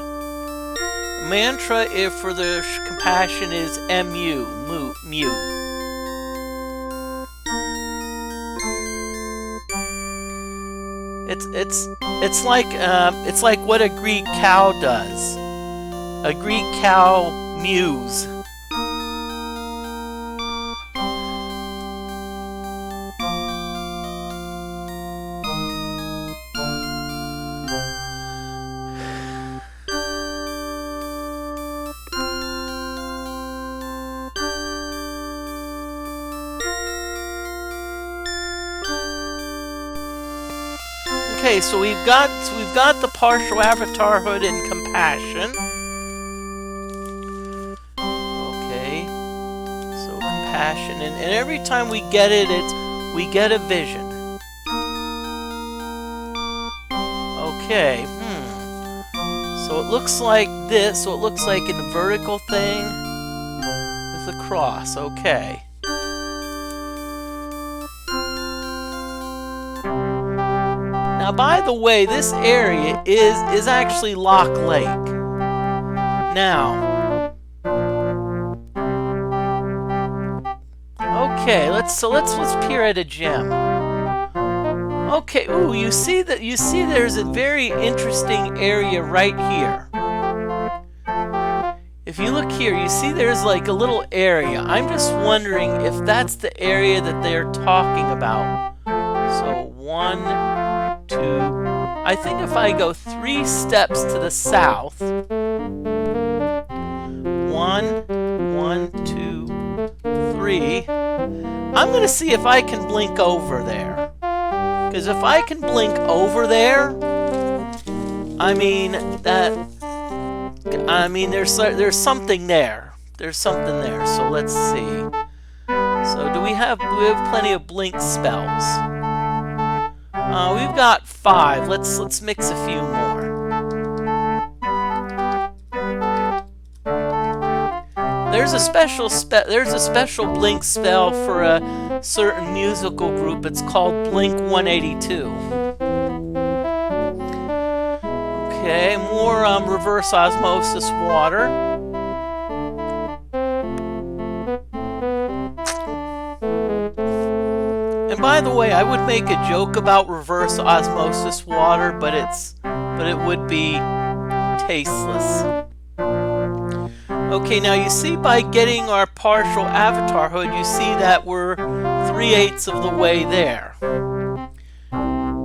The mantra for the compassion is MU, mu. It's like what a Greek cow does. A Greek cow mews. Okay, so we've got the partial Avatarhood and compassion. Okay, so compassion, and every time we get it, we get a vision. Okay, so it looks like this. So it looks like a vertical thing with a cross. Okay. Now, by the way, this area is actually Lock Lake. Now, okay, let's peer at a gem. Okay, ooh, you see there's a very interesting area right here. If you look here, you see there's like a little area. I'm just wondering if that's the area that they're talking about. So 1, 2. I think if I go 3 steps to the south, 1, 2, 3, I'm gonna see if I can blink over there. Because if I can blink over there, I mean there's something there. There's something there. So let's see. So we have plenty of blink spells. We've got 5. Let's mix a few more. There's a special blink spell for a certain musical group. It's called Blink 182. Okay, more reverse osmosis water. And by the way, I would make a joke about reverse osmosis water, but it would be tasteless. Okay, now you see by getting our partial Avatarhood, you see that we're 3/8 of the way there.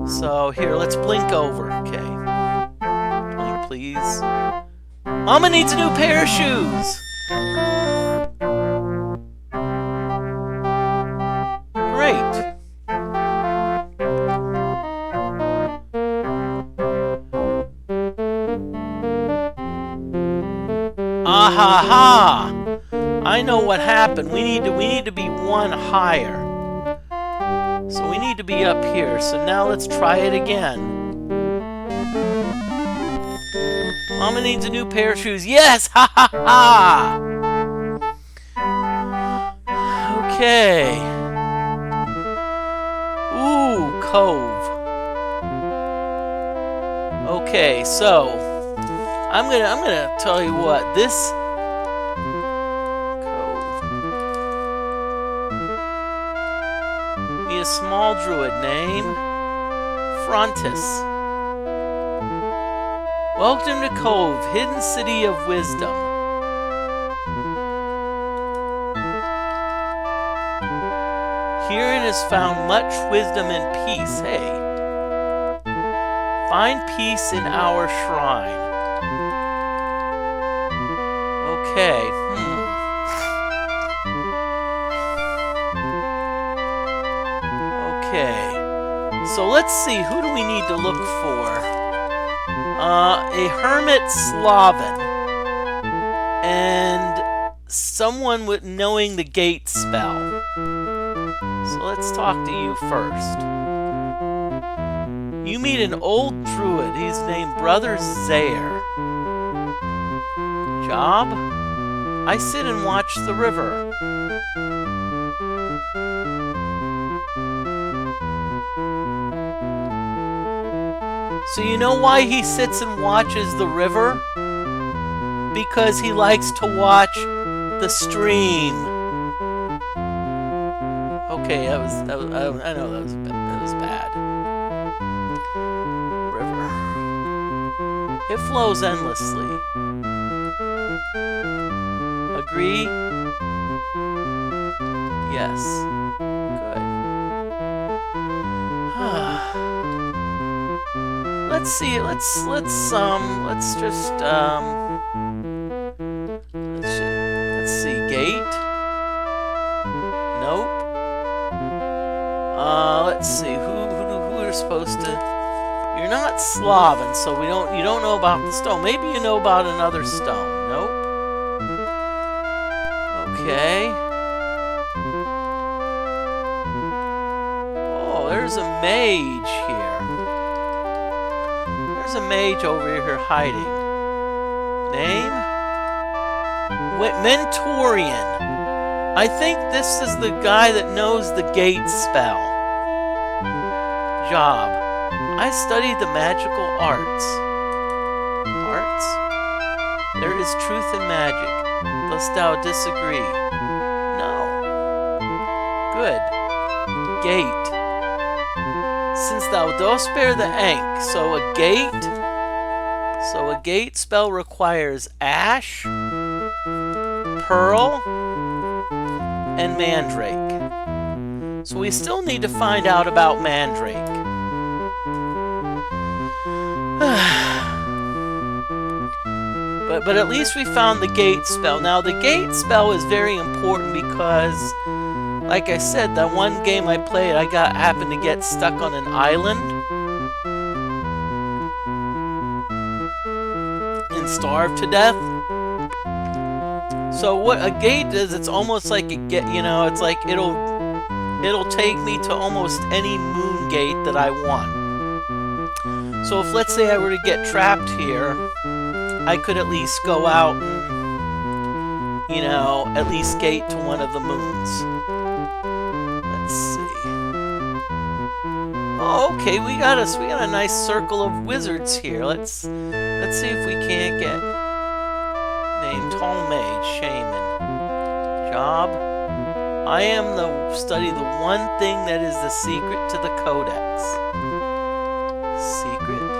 So here, let's blink over. Okay, blink please. Mama needs a new pair of shoes. Great. Ah-ha-ha! I know what happened. We need to be one higher. So we need to be up here. So now let's try it again. Mama needs a new pair of shoes. Yes! Ha ha ha! Okay. Ooh, cove. Okay, so I'm gonna tell you what, this cove. Be a small druid. Name Frontis. Welcome to Cove, hidden city of wisdom. Herein is found much wisdom and peace. Hey. Find peace in our shrine. Okay. Okay. So let's see, who do we need to look for? A hermit Slaven. And someone with knowing the gate spell. So let's talk to you first. You meet an old druid. He's named Brother Zaire. Job? I sit and watch the river. So you know why he sits and watches the river? Because he likes to watch the stream. Okay, I know that was bad. River. It flows endlessly. Agree? Yes. Good. Let's see. Let's see. Gate. Nope. Let's see. Who are supposed to? You're not Slaven, so you don't know about the stone. Maybe you know about another stone. Nope. Okay. Oh, there's a mage here. There's a mage over here hiding. Name? Mentorian. I think this is the guy that knows the gate spell. Job. I studied the magical arts. Arts? There is truth in magic. Dost thou disagree? No. Good. Gate. Since thou dost bear the Ankh, so a gate spell requires ash, pearl, and mandrake. So we still need to find out about mandrake. But at least we found the gate spell. Now the gate spell is very important because, like I said, that one game I played, I happened to get stuck on an island and starved to death. So what a gate is, it's almost like it's like it'll take me to almost any moon gate that I want. So if, let's say, I were to get trapped here, I could at least go out and, at least gate to one of the moons. Let's see. Oh, okay, we got a nice circle of wizards here. Let's see if we can't get named Tall Mage, Shaman. Job. I am study the one thing that is the secret to the Codex. Secret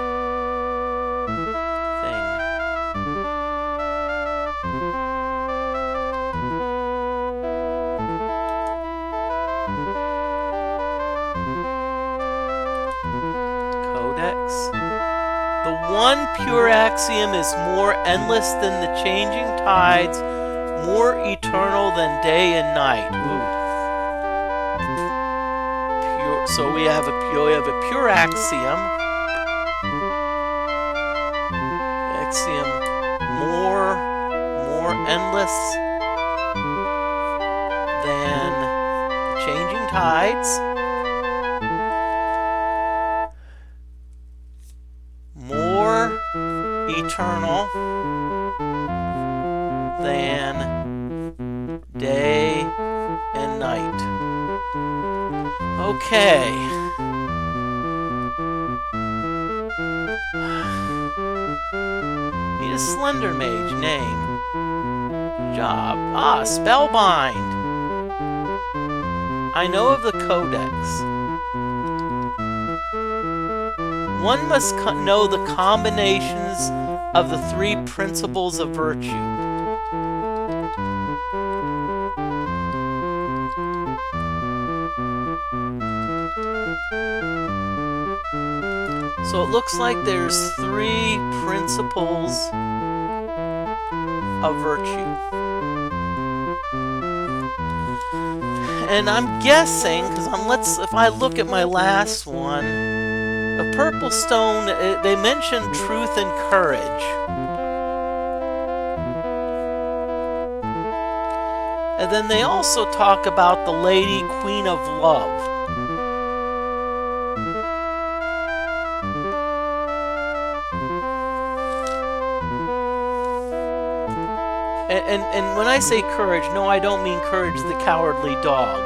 thing. Codex. The one pure axiom is more endless than the changing tides, more eternal than day and night. Ooh. Pure, so we have a pure axiom. Axiom more endless than the changing tides. More eternal than day and night. Okay. Need a slender mage name. Job. Spellbind. I know of the Codex. One must know the combinations of the three principles of virtue. So it looks like there's three principles of virtue. And I'm guessing, because if I look at my last one, the purple stone, they mentioned truth and courage. And then they also talk about the Lady Queen of Love. And when I say courage, no, I don't mean courage the cowardly dog.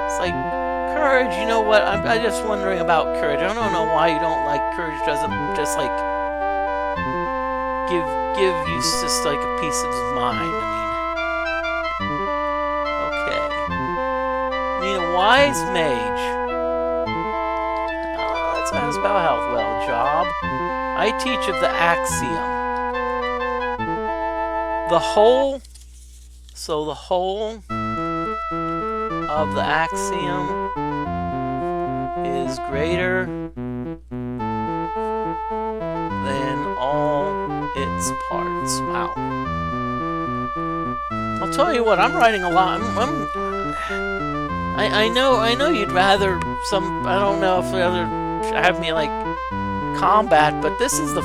It's like, courage, you know what, I'm just wondering about courage. I don't know why you don't like courage doesn't just like give you just like a peace of mind. Okay. I mean, a wise mage. Let's ask about health. Well, job. I teach of the axiom. The whole of the axiom is greater than all its parts. Wow. I'll tell you what, I'm writing a lot. I know you'd rather I don't know if you'd rather have me like combat, but this is the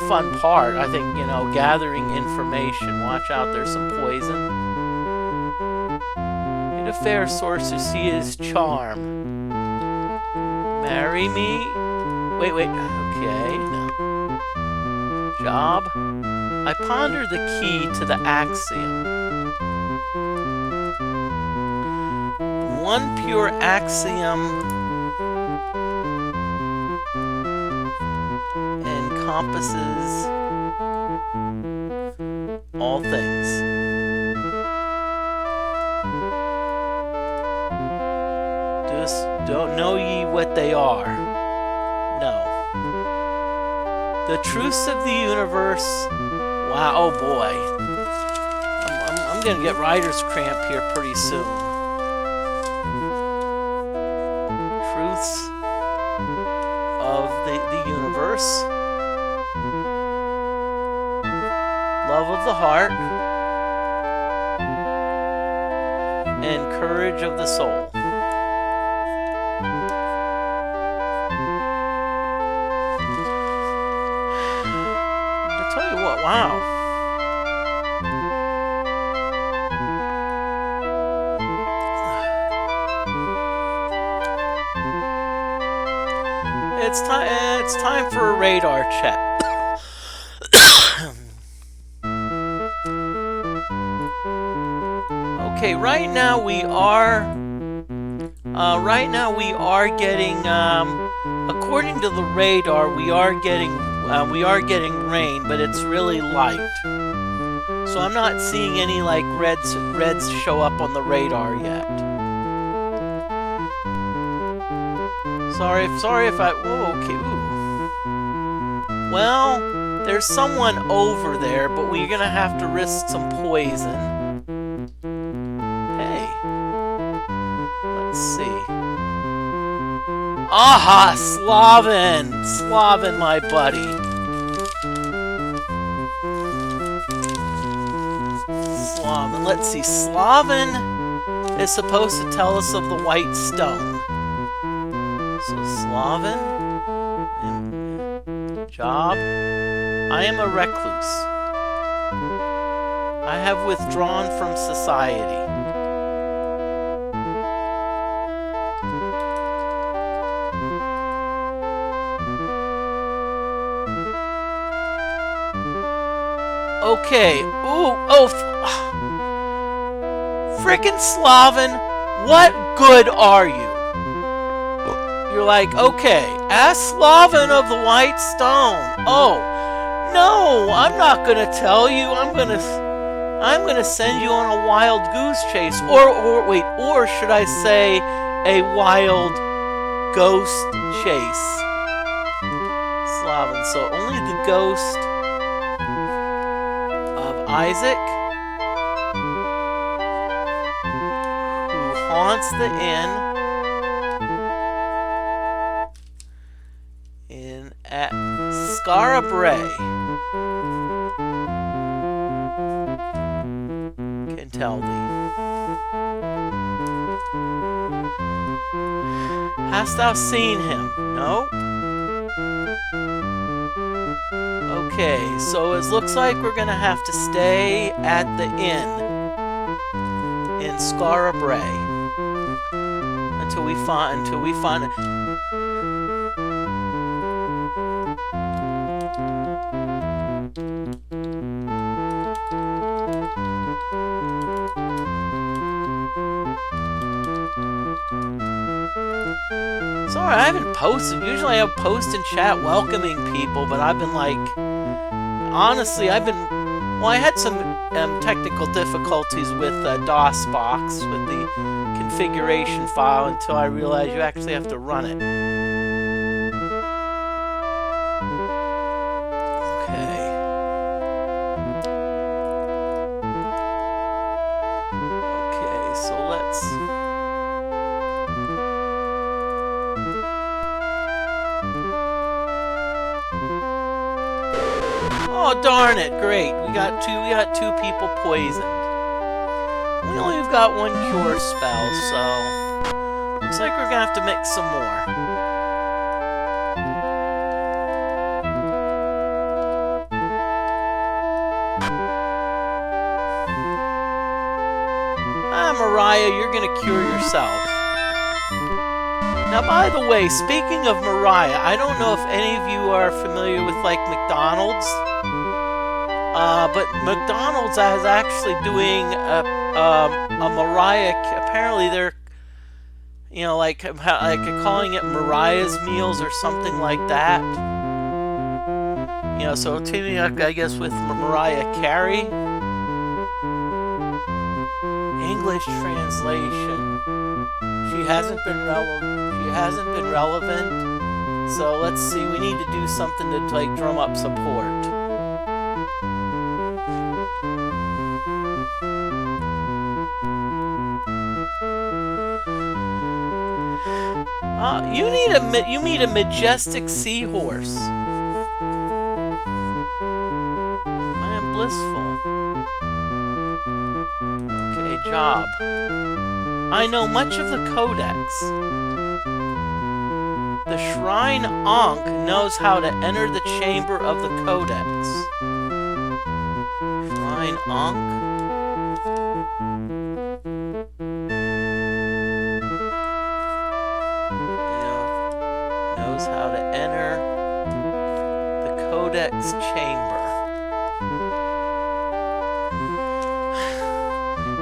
fun part. I think, gathering information. Watch out, there's some poison. Need a fair source to see his charm. Marry me? Wait, okay, no. Job? I ponder the key to the axiom. One pure axiom encompasses all things. Don't know ye what they are? No. The truths of the universe. Wow, oh boy. I'm gonna get writer's cramp here pretty soon. Truths of the universe. Love of the heart. And courage of the soul. I'll tell you what, wow. It's time for a radar check. Okay, right now we are getting according to the radar, we are getting rain, but it's really light. So I'm not seeing any like reds show up on the radar yet. Sorry if I... Whoa, okay, ooh. Well, there's someone over there, but we're gonna have to risk some poison. Hey. Let's see. Aha, Slavin! Slavin, my buddy. Slavin. Let's see. Slavin is supposed to tell us of the white stone. So Slavin. Job. I am a recluse. I have withdrawn from society. Okay. Ooh. Oh. Frickin' Slavin. What good are you? You're like, okay, ask Slavin of the White Stone. Oh, no, I'm not gonna tell you. I'm gonna send you on a wild goose chase, or should I say, a wild ghost chase? Slavin. So only the ghost of Isaac, who haunts the inn at Scarabray, can tell thee. Hast thou seen him? No? Okay, so it looks like we're gonna have to stay at the inn in Scarabray until we find it. Sorry, I haven't posted. Usually I post in chat welcoming people, but I've been like, honestly, well, I had some technical difficulties with DOSBox, with the configuration file, until I realized you actually have to run it. Okay. Okay, so let's... Oh, darn it, great. We got two people poisoned. We only have got one cure spell, so looks like we're gonna have to mix some more. Mariah, you're gonna cure yourself. Now, by the way, speaking of Mariah, I don't know if any of you are familiar with, like, McDonald's. But McDonald's is actually doing a Mariah. Apparently, they're, you know, like calling it Mariah's Meals or something like that. You know, so teaming up, I guess, with Mariah Carey. English translation. She hasn't been relevant. So let's see. We need to do something to, like, drum up support. You meet a majestic seahorse. I am blissful. Okay, job. I know much of the Codex. The Shrine Ankh knows how to enter the chamber of the Codex. Shrine Ankh? Knows how to enter the Codex chamber.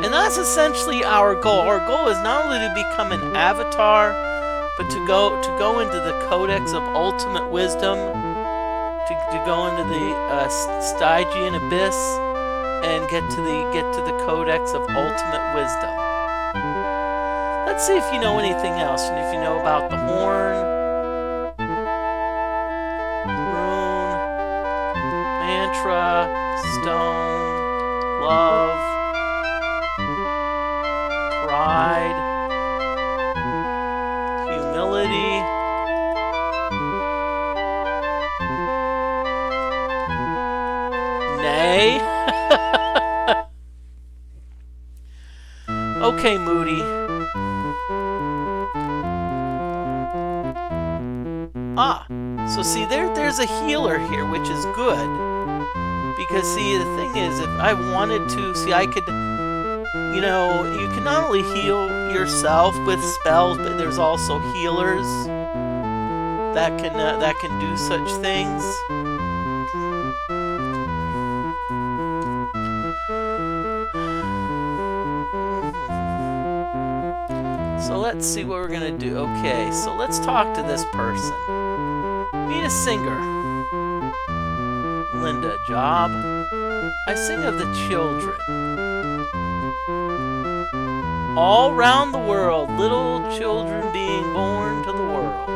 And that's essentially our goal. Our goal is not only to become an avatar, but to go into the Codex of Ultimate Wisdom, to go into the Stygian Abyss, and get to the Codex of Ultimate Wisdom. Let's see if you know anything else, and if you know about the horn, rune, mantra, stone, love, pride, humility, Nay. Okay, Moody. Ah, so see, there's a healer here, which is good. Because, see, the thing is, if I wanted to, see, I could, you know, you can not only heal yourself with spells, but there's also healers that can do such things. So let's see what we're gonna do. Okay, so let's talk to this person. Need a singer. Linda, job. I sing of the children. All round the world, little children being born to the world.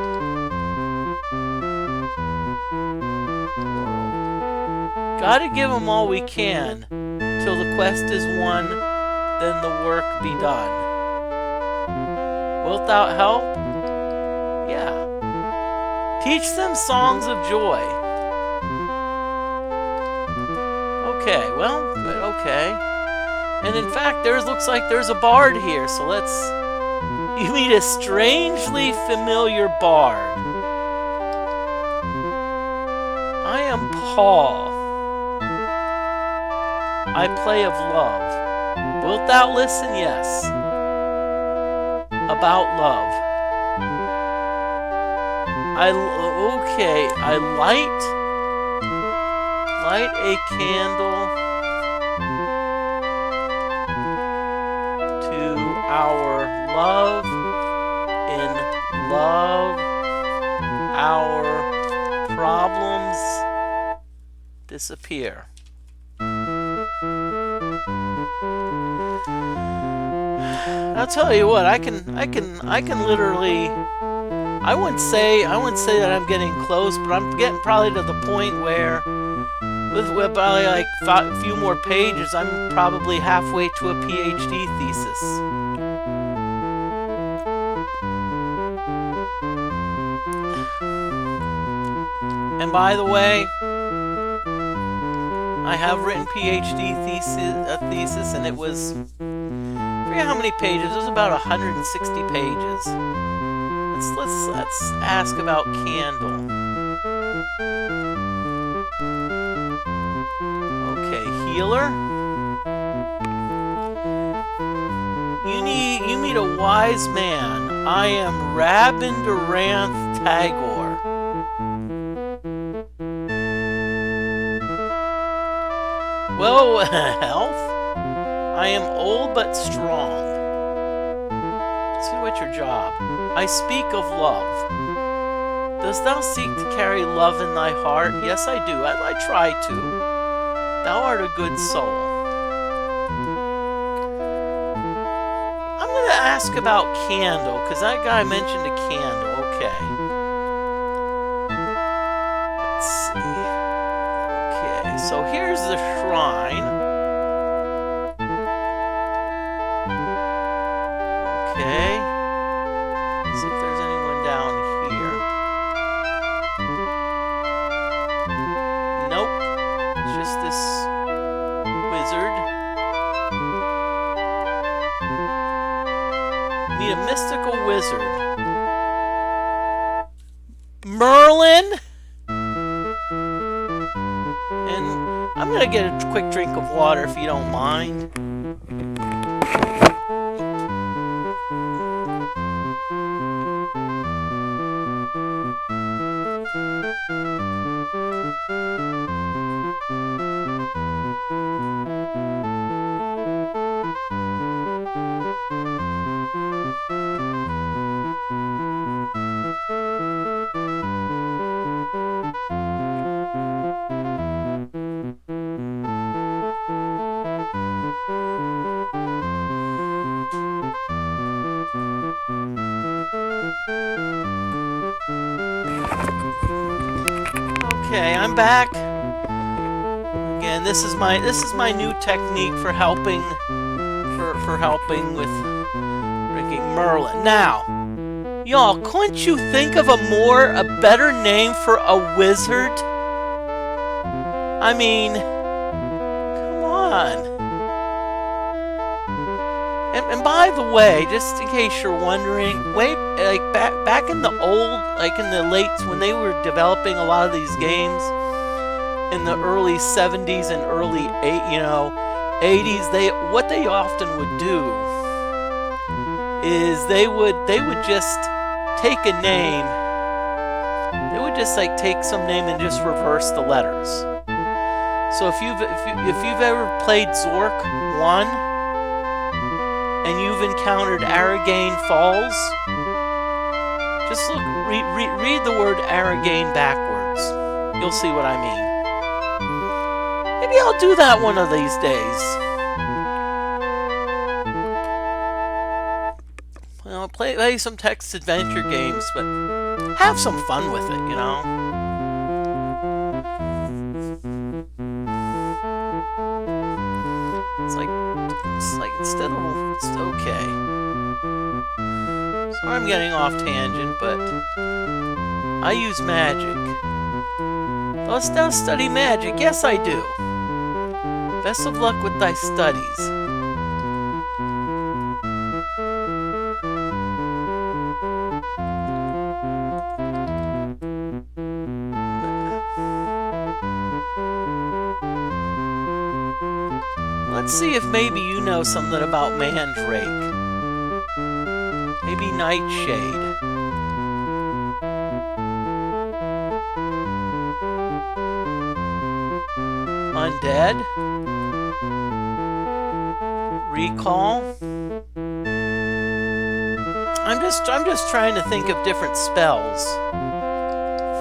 Gotta give them all we can, till the quest is won, then the work be done. Wilt thou help? Yeah. Teach them songs of joy. Okay, well, good, okay. And in fact, looks like there's a bard here, so let's... You meet a strangely familiar bard. I am Paul. I play of love. Wilt thou listen? Yes. About love. Okay, I light a candle to our love, in love our problems disappear. I'll tell you what, I can literally, I wouldn't say that I'm getting close, but I'm getting probably to the point where with probably like a few more pages, I'm probably halfway to a PhD thesis. And by the way, I have written PhD thesis, and it was, I forget how many pages. It was about 160 pages. Let's ask about candle. Okay, healer. You meet a wise man. I am Rabindranath Tagore. Well, health. I am old but strong. Let's see what's your job. I speak of love. Dost thou seek to carry love in thy heart? Yes, I do. I try to. Thou art a good soul. I'm going to ask about candle, because that guy mentioned a candle. Okay. Let's see. Okay, so here's the shrine. Okay. Let's see if there's anyone down here. Nope. It's just this wizard. Meet a mystical wizard. Merlin? And I'm gonna get a quick drink of water if you don't mind. Okay, I'm back. Again, this is my new technique for helping with drinking Merlin. Now, y'all, couldn't you think of a better name for a wizard? I mean, on. And by the way, just in case you're wondering, back in the old, like in the late, when they were developing a lot of these games in the early 70s and early 80s, what they often would do is they would just take a name. They would just like take some name and just reverse the letters. So if you've ever played Zork 1 and you've encountered Arragain Falls, just read the word Arragain backwards. You'll see what I mean. Maybe I'll do that one of these days. Well, play some text adventure games, but have some fun with it, you know? It's like instead of, it's okay. Sorry I'm getting off tangent, but I use magic. Dost thou study magic? Yes, I do. Best of luck with thy studies. Let's see if maybe you know something about Mandrake. Maybe Nightshade. Undead. Recall. I'm just trying to think of different spells.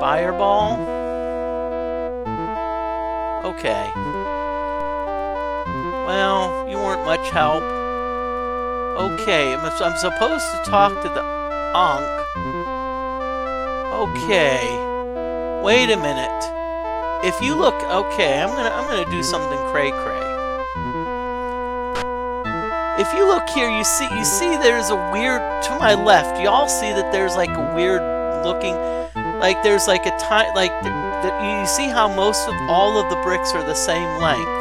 Fireball. Okay. Well, you weren't much help. Okay, I'm supposed to talk to the Ankh. Okay. Wait a minute. If you look, okay, I'm gonna do something cray-cray. If you look here, you see there's a weird, to my left, y'all see that there's like a weird looking, like there's like a you see how most of all of the bricks are the same length.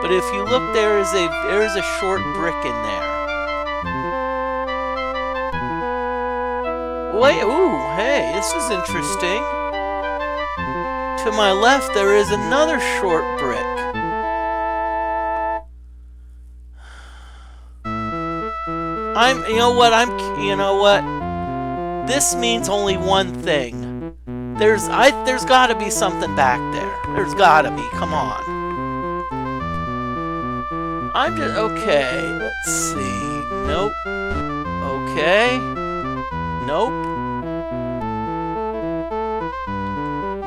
But if you look, there is a short brick in there. Wait, ooh, hey, this is interesting. To my left, there is another short brick. You know what? This means only one thing. There's gotta be something back there. There's gotta be, come on. I'm just, okay, let's see. Nope. Okay. Nope.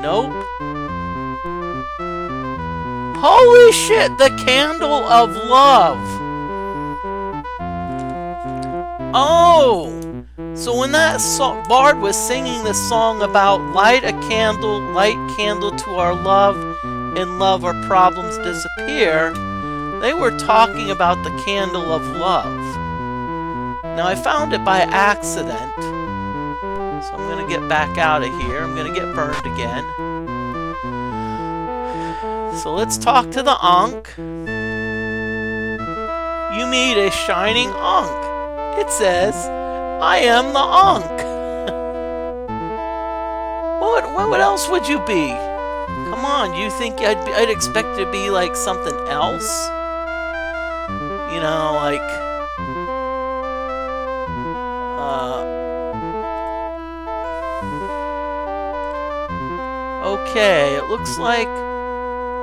Nope. Holy shit, the Candle of Love. Oh! So when that bard was singing the song about light candle to our love, in love our problems disappear, they were talking about the Candle of Love. Now I found it by accident, so I'm going to get back out of here. I'm going to get burned again. So let's talk to the Ankh. You meet a shining Ankh. It says, I am the Ankh. What else would you be? Come on, you think I'd expect to be like something else? You know, like... Okay, it looks like...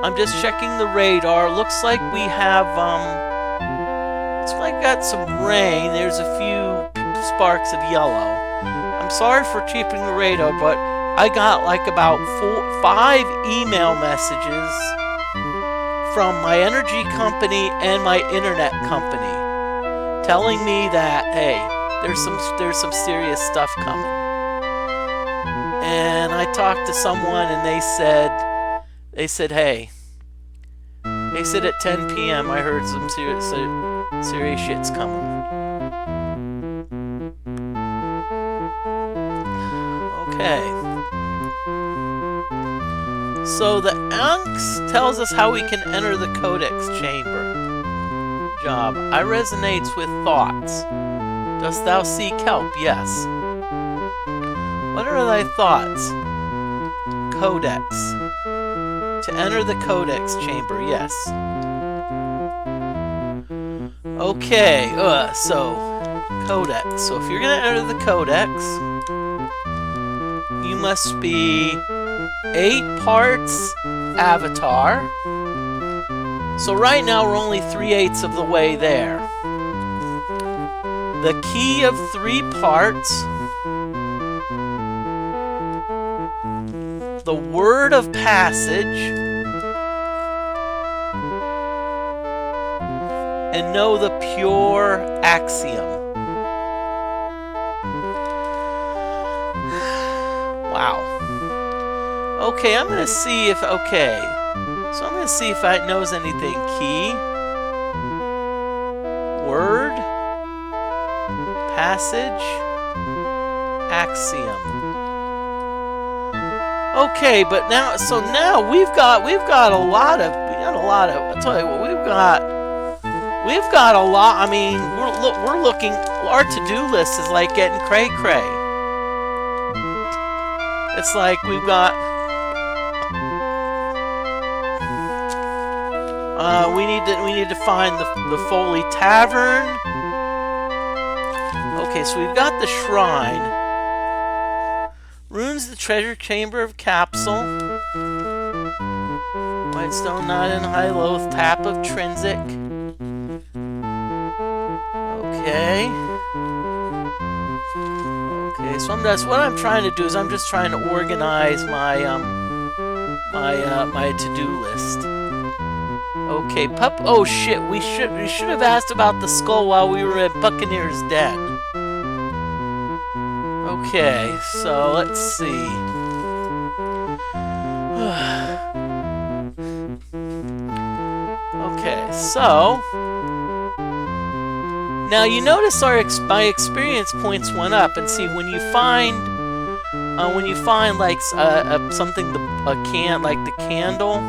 I'm just checking the radar. Looks like we have, looks like we got some rain. There's a few sparks of yellow. I'm sorry for cheaping the radar, but I got like about 5 email messages from my energy company and my internet company telling me that, hey, there's some serious stuff coming. And I talked to someone and they said, hey, they said at 10 p.m. I heard some serious shit's coming. Okay. So the Ankhs tells us how we can enter the Codex chamber. Job. I resonates with thoughts. Dost thou seek help? Yes. What are thy thoughts? Codex. To enter the Codex chamber, yes. Okay, so Codex. So if you're gonna enter the Codex, you must be 8 parts Avatar. So right now we're only 3/8 of the way there. The key of 3 parts, the word of passage, and know the pure axiom. Wow. Okay, I'm gonna see if, okay. So I'm gonna see if it knows anything. Key, word, passage, axiom. Okay, but now, so now we've got a lot of, I'll tell you what, we've got a lot. I mean, we're looking, our to-do list is like getting cray-cray. It's like we've got, we need to find the Foley Tavern. Okay, so we've got the shrine. Runes the treasure chamber of capsule. Whitestone not in high loath tap of trinsic. Okay. Okay, so what I'm trying to do is I'm just trying to organize my my to-do list. Okay, oh shit, we should have asked about the skull while we were at Buccaneers Den. Okay, so let's see. Okay, so now you notice my experience points went up, and see when you find like something, like the candle,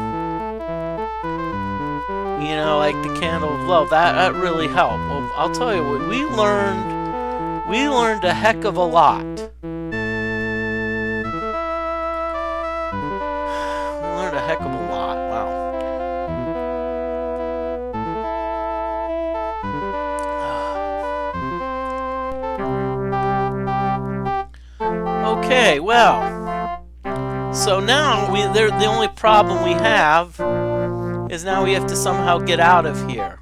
you know, like the candle of love, that really helped. Well, I'll tell you what, we learned a heck of a lot. We learned a heck of a lot. Wow. Okay, well, so now the only problem we have is now we have to somehow get out of here.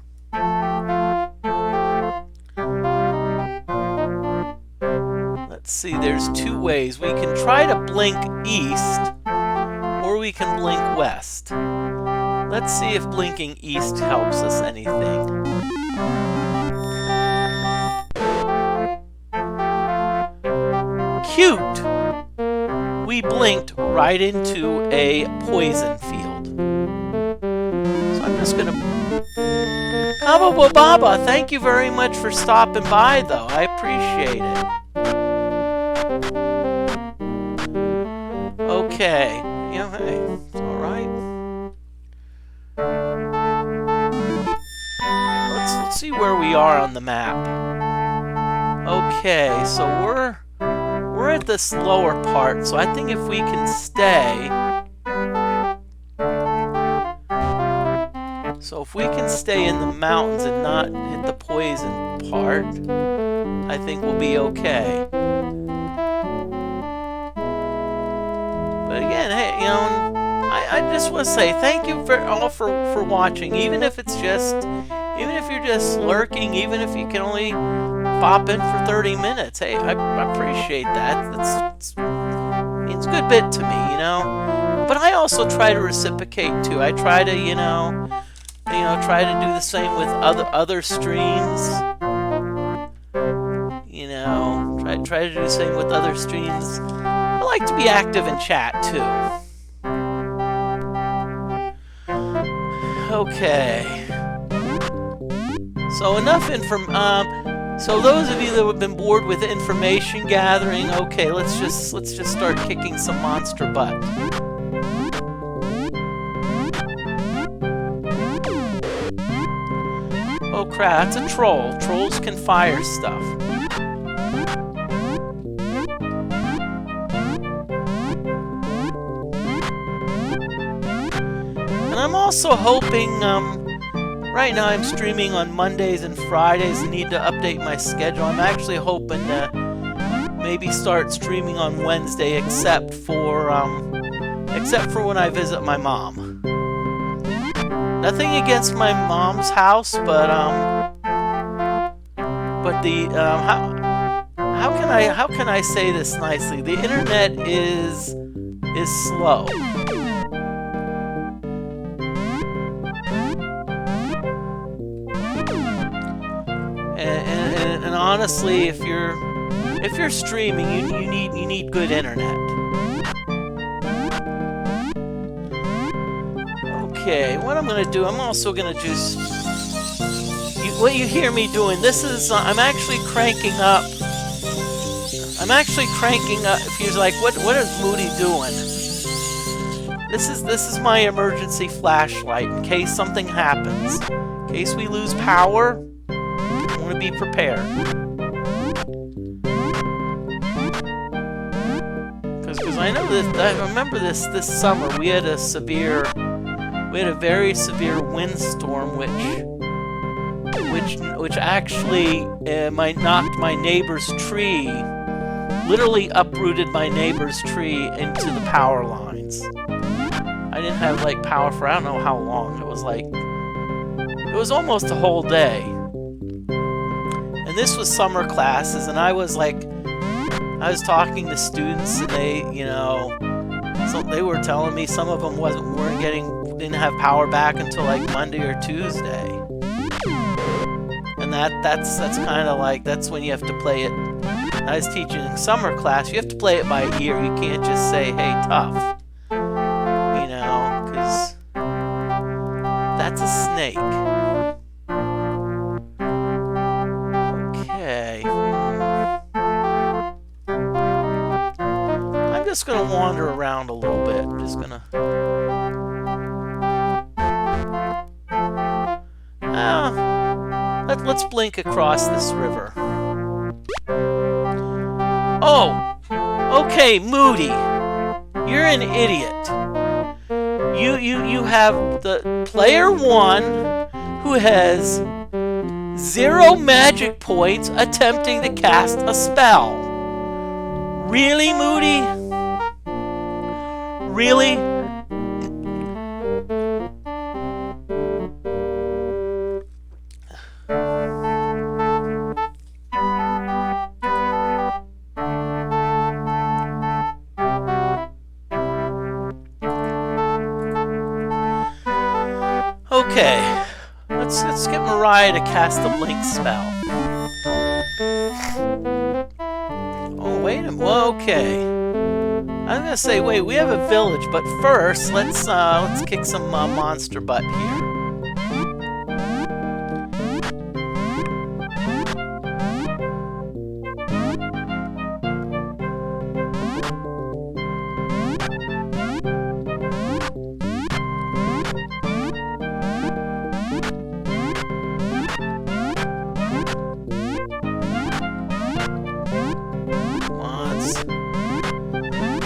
Let's see, there's 2 ways. We can try to blink east, or we can blink west. Let's see if blinking east helps us anything. Cute! We blinked right into a poison field. So I'm just gonna... Kaba Baba, thank you very much for stopping by, though. I appreciate it. Okay. You know, hey, it's alright. Let's see where we are on the map. Okay, so we're at this lower part, so I think if we can stay... So if we can stay in the mountains and not hit the poison part, I think we'll be okay. But again, hey, you know, I just want to say thank you all for watching, even if you're just lurking, even if you can only pop in for 30 minutes. Hey, I appreciate that. It's a good bit to me, you know. But I also try to reciprocate too. I try to, try to do the same with other streams. You know, try to do the same with other streams. I like to be active in chat too. Okay. So enough so those of you that have been bored with information gathering, okay, let's just start kicking some monster butt. Oh crap, that's a troll. Trolls can fire stuff. And I'm also hoping, right now I'm streaming on Mondays and Fridays and need to update my schedule. I'm actually hoping to maybe start streaming on Wednesday, except for when I visit my mom. Nothing against my mom's house, but the how can I say this nicely? The internet is slow. And honestly, if you're streaming, you need good internet. Okay, what I'm gonna do, I'm also gonna just what you hear me doing. This is I'm actually cranking up. If you're like, what is Moody doing? This is my emergency flashlight in case something happens. In case we lose power, I want to be prepared. Because I know that I remember this summer we had a very severe windstorm which actually knocked my neighbor's tree, literally uprooted my neighbor's tree into the power lines. I didn't have like power for I don't know how long. It was almost a whole day. And this was summer classes, and I was talking to students, and so they were telling me some of them didn't have power back until like Monday or Tuesday. And that's kind of like, that's when you have to play it. I was teaching in summer class, you have to play it by ear. You can't just say, hey, tough. Because that's a snake. Okay. I'm just going to wander around a little bit. I'm just going to... Let's blink across this river. Oh! Okay, Moody. You're an idiot. You have the player 1 who has 0 magic points attempting to cast a spell. Really, Moody? Really? Okay, let's get Mariah to cast the blink spell. Oh, wait a minute. Well, okay. I'm gonna say, wait, we have a village, but first, let's kick some monster butt here.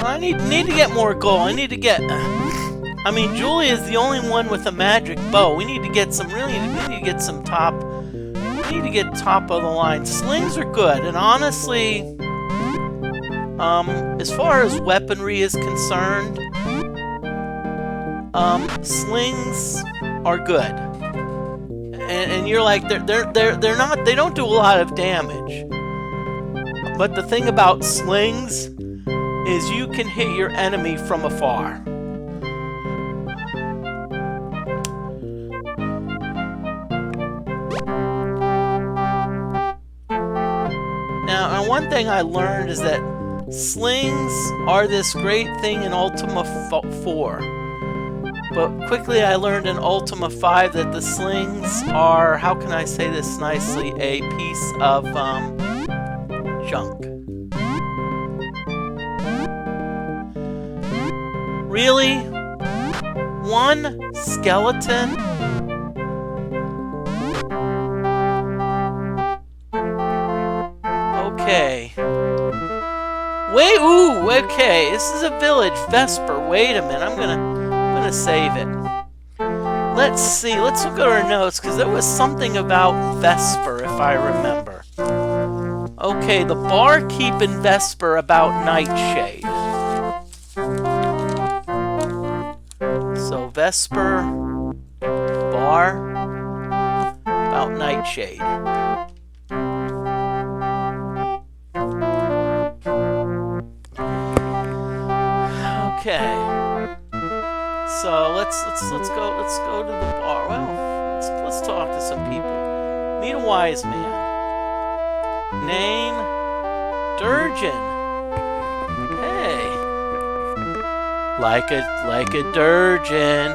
I need to get more gold. I need to get... I mean, Julie is the only one with a magic bow. We need to get some... we need to get some top... We need to get top of the line. Slings are good, and honestly... as far as weaponry is concerned... slings are good. And you're like, they're not... They don't do a lot of damage. But the thing about slings... is you can hit your enemy from afar. Now, one thing I learned is that slings are this great thing in Ultima 4. But quickly I learned in Ultima 5 that the slings are, how can I say this nicely, a piece of junk. Really? One skeleton? Okay. Wait, ooh, okay. This is a village, Vesper. Wait a minute. I'm gonna save it. Let's see. Let's look at our notes because there was something about Vesper, if I remember. Okay, the barkeep in Vesper about Nightshade. So Vesper bar about Nightshade. Okay. So let's go to the bar. Well, let's talk to some people. Meet a wise man. Name Durgeon. Hey. Like a Durgeon.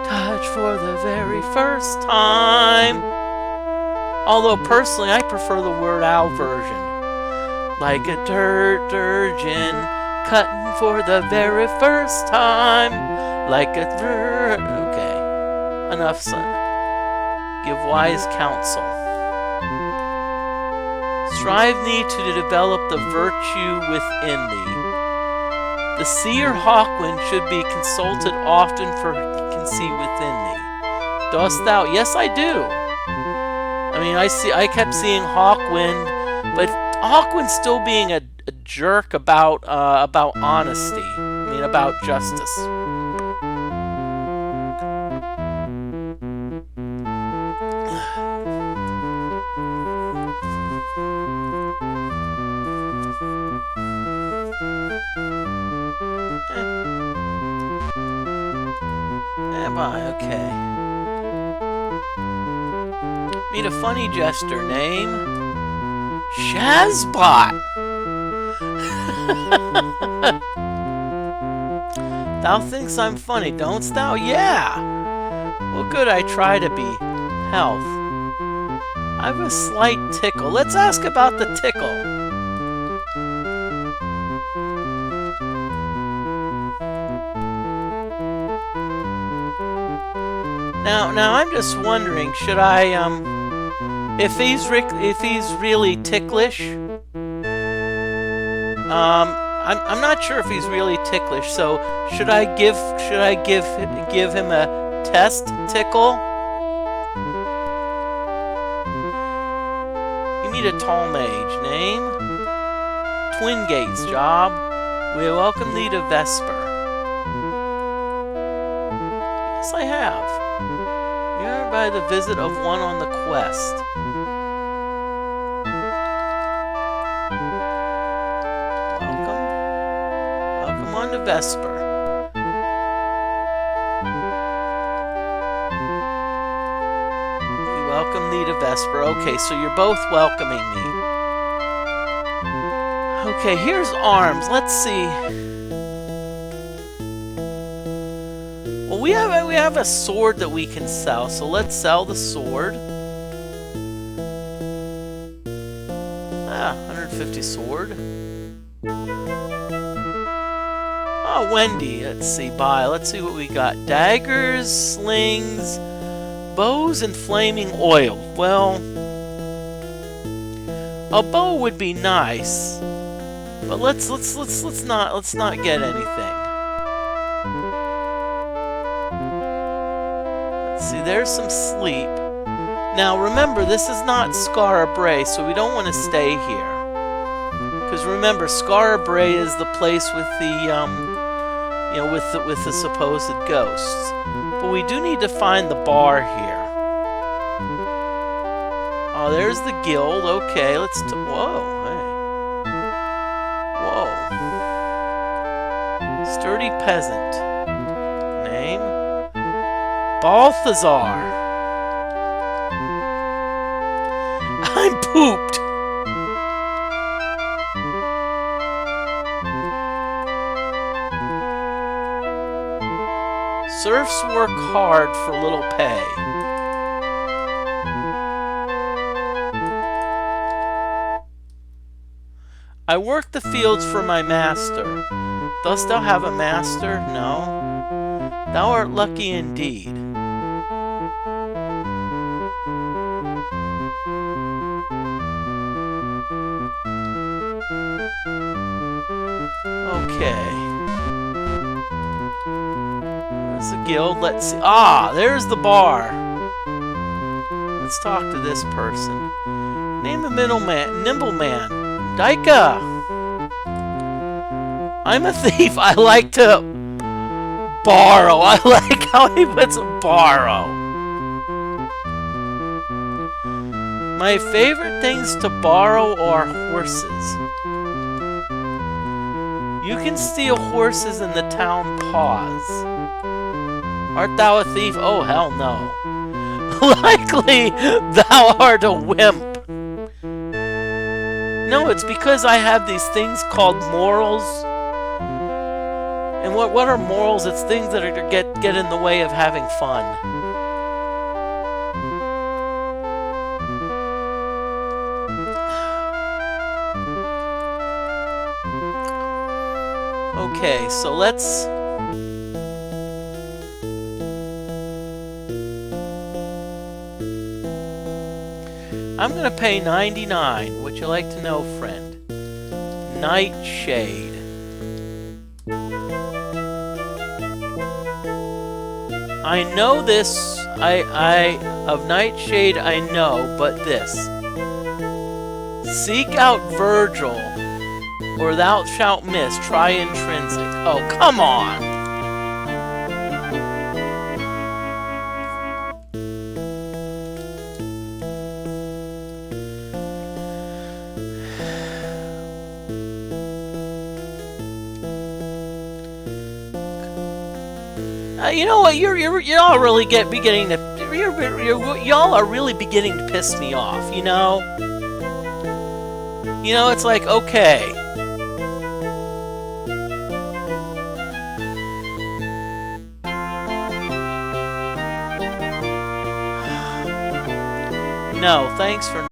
Touch for the very first time. Although personally I prefer the word owl version. Like a Durgeon. Cutting for the very first time. Like a okay. Enough, son. Give wise counsel. Strive thee to develop the virtue within thee. The seer Hawkwind should be consulted often for he can see within thee. Dost thou? Yes, I do. I mean, I kept seeing Hawkwind, but Hawkwind's still being a jerk about honesty. I mean, about justice. Okay. Meet a funny jester. Name Shazbot. Thou thinks I'm funny, don'st thou? Yeah. Well, good. I try to be. Health. I've a slight tickle. Let's ask about the tickle. Now I'm just wondering, should I if he's really ticklish? I'm not sure if he's really ticklish. So should I give him a test tickle? You meet a tall mage. Name Twin Gates. Job. We welcome thee to Vesper. Yes, I have. You're by the visit of one on the quest. Welcome on to Vesper. We welcome thee to Vesper. Okay, so you're both welcoming me. Okay, here's arms. Let's see. Well, we have a sword that we can sell, so let's sell the sword. 150 sword. Oh, Wendy. Let's see. Buy. Let's see what we got. Daggers, slings, bows, and flaming oil. Well, a bow would be nice, but let's not get anything. See, there's some sleep. Now, remember, this is not Skara Brae, so we don't want to stay here. Because remember, Skara Brae is the place with the, with the supposed ghosts. But we do need to find the bar here. Oh, there's the guild. Okay, let's. Whoa, hey. Whoa. Sturdy peasant. Name. Balthazar. I'm pooped. Serfs work hard for little pay. I work the fields for my master. Dost thou have a master? No. Thou art lucky indeed. Okay. There's the guild. Let's see. Ah, there's the bar. Let's talk to this person. Name a middleman. Nimbleman. Dika. I'm a thief. I like to borrow. I like how he puts borrow. My favorite things to borrow are horses. You can steal horses in the town pause. Art thou a thief? Oh, hell no. Likely thou art a wimp. No, it's because I have these things called morals. And what are morals? It's things that are get in the way of having fun. Okay, so let's... I'm gonna pay 99. Would you like to know, friend? Nightshade. I know this. Of Nightshade I know, but this. Seek out Virgil, or thou shalt miss. Try intrinsic. Oh, come on! You know what? Y'all really beginning to y'all are really beginning to piss me off. You know. You know, it's like, okay. No, thanks for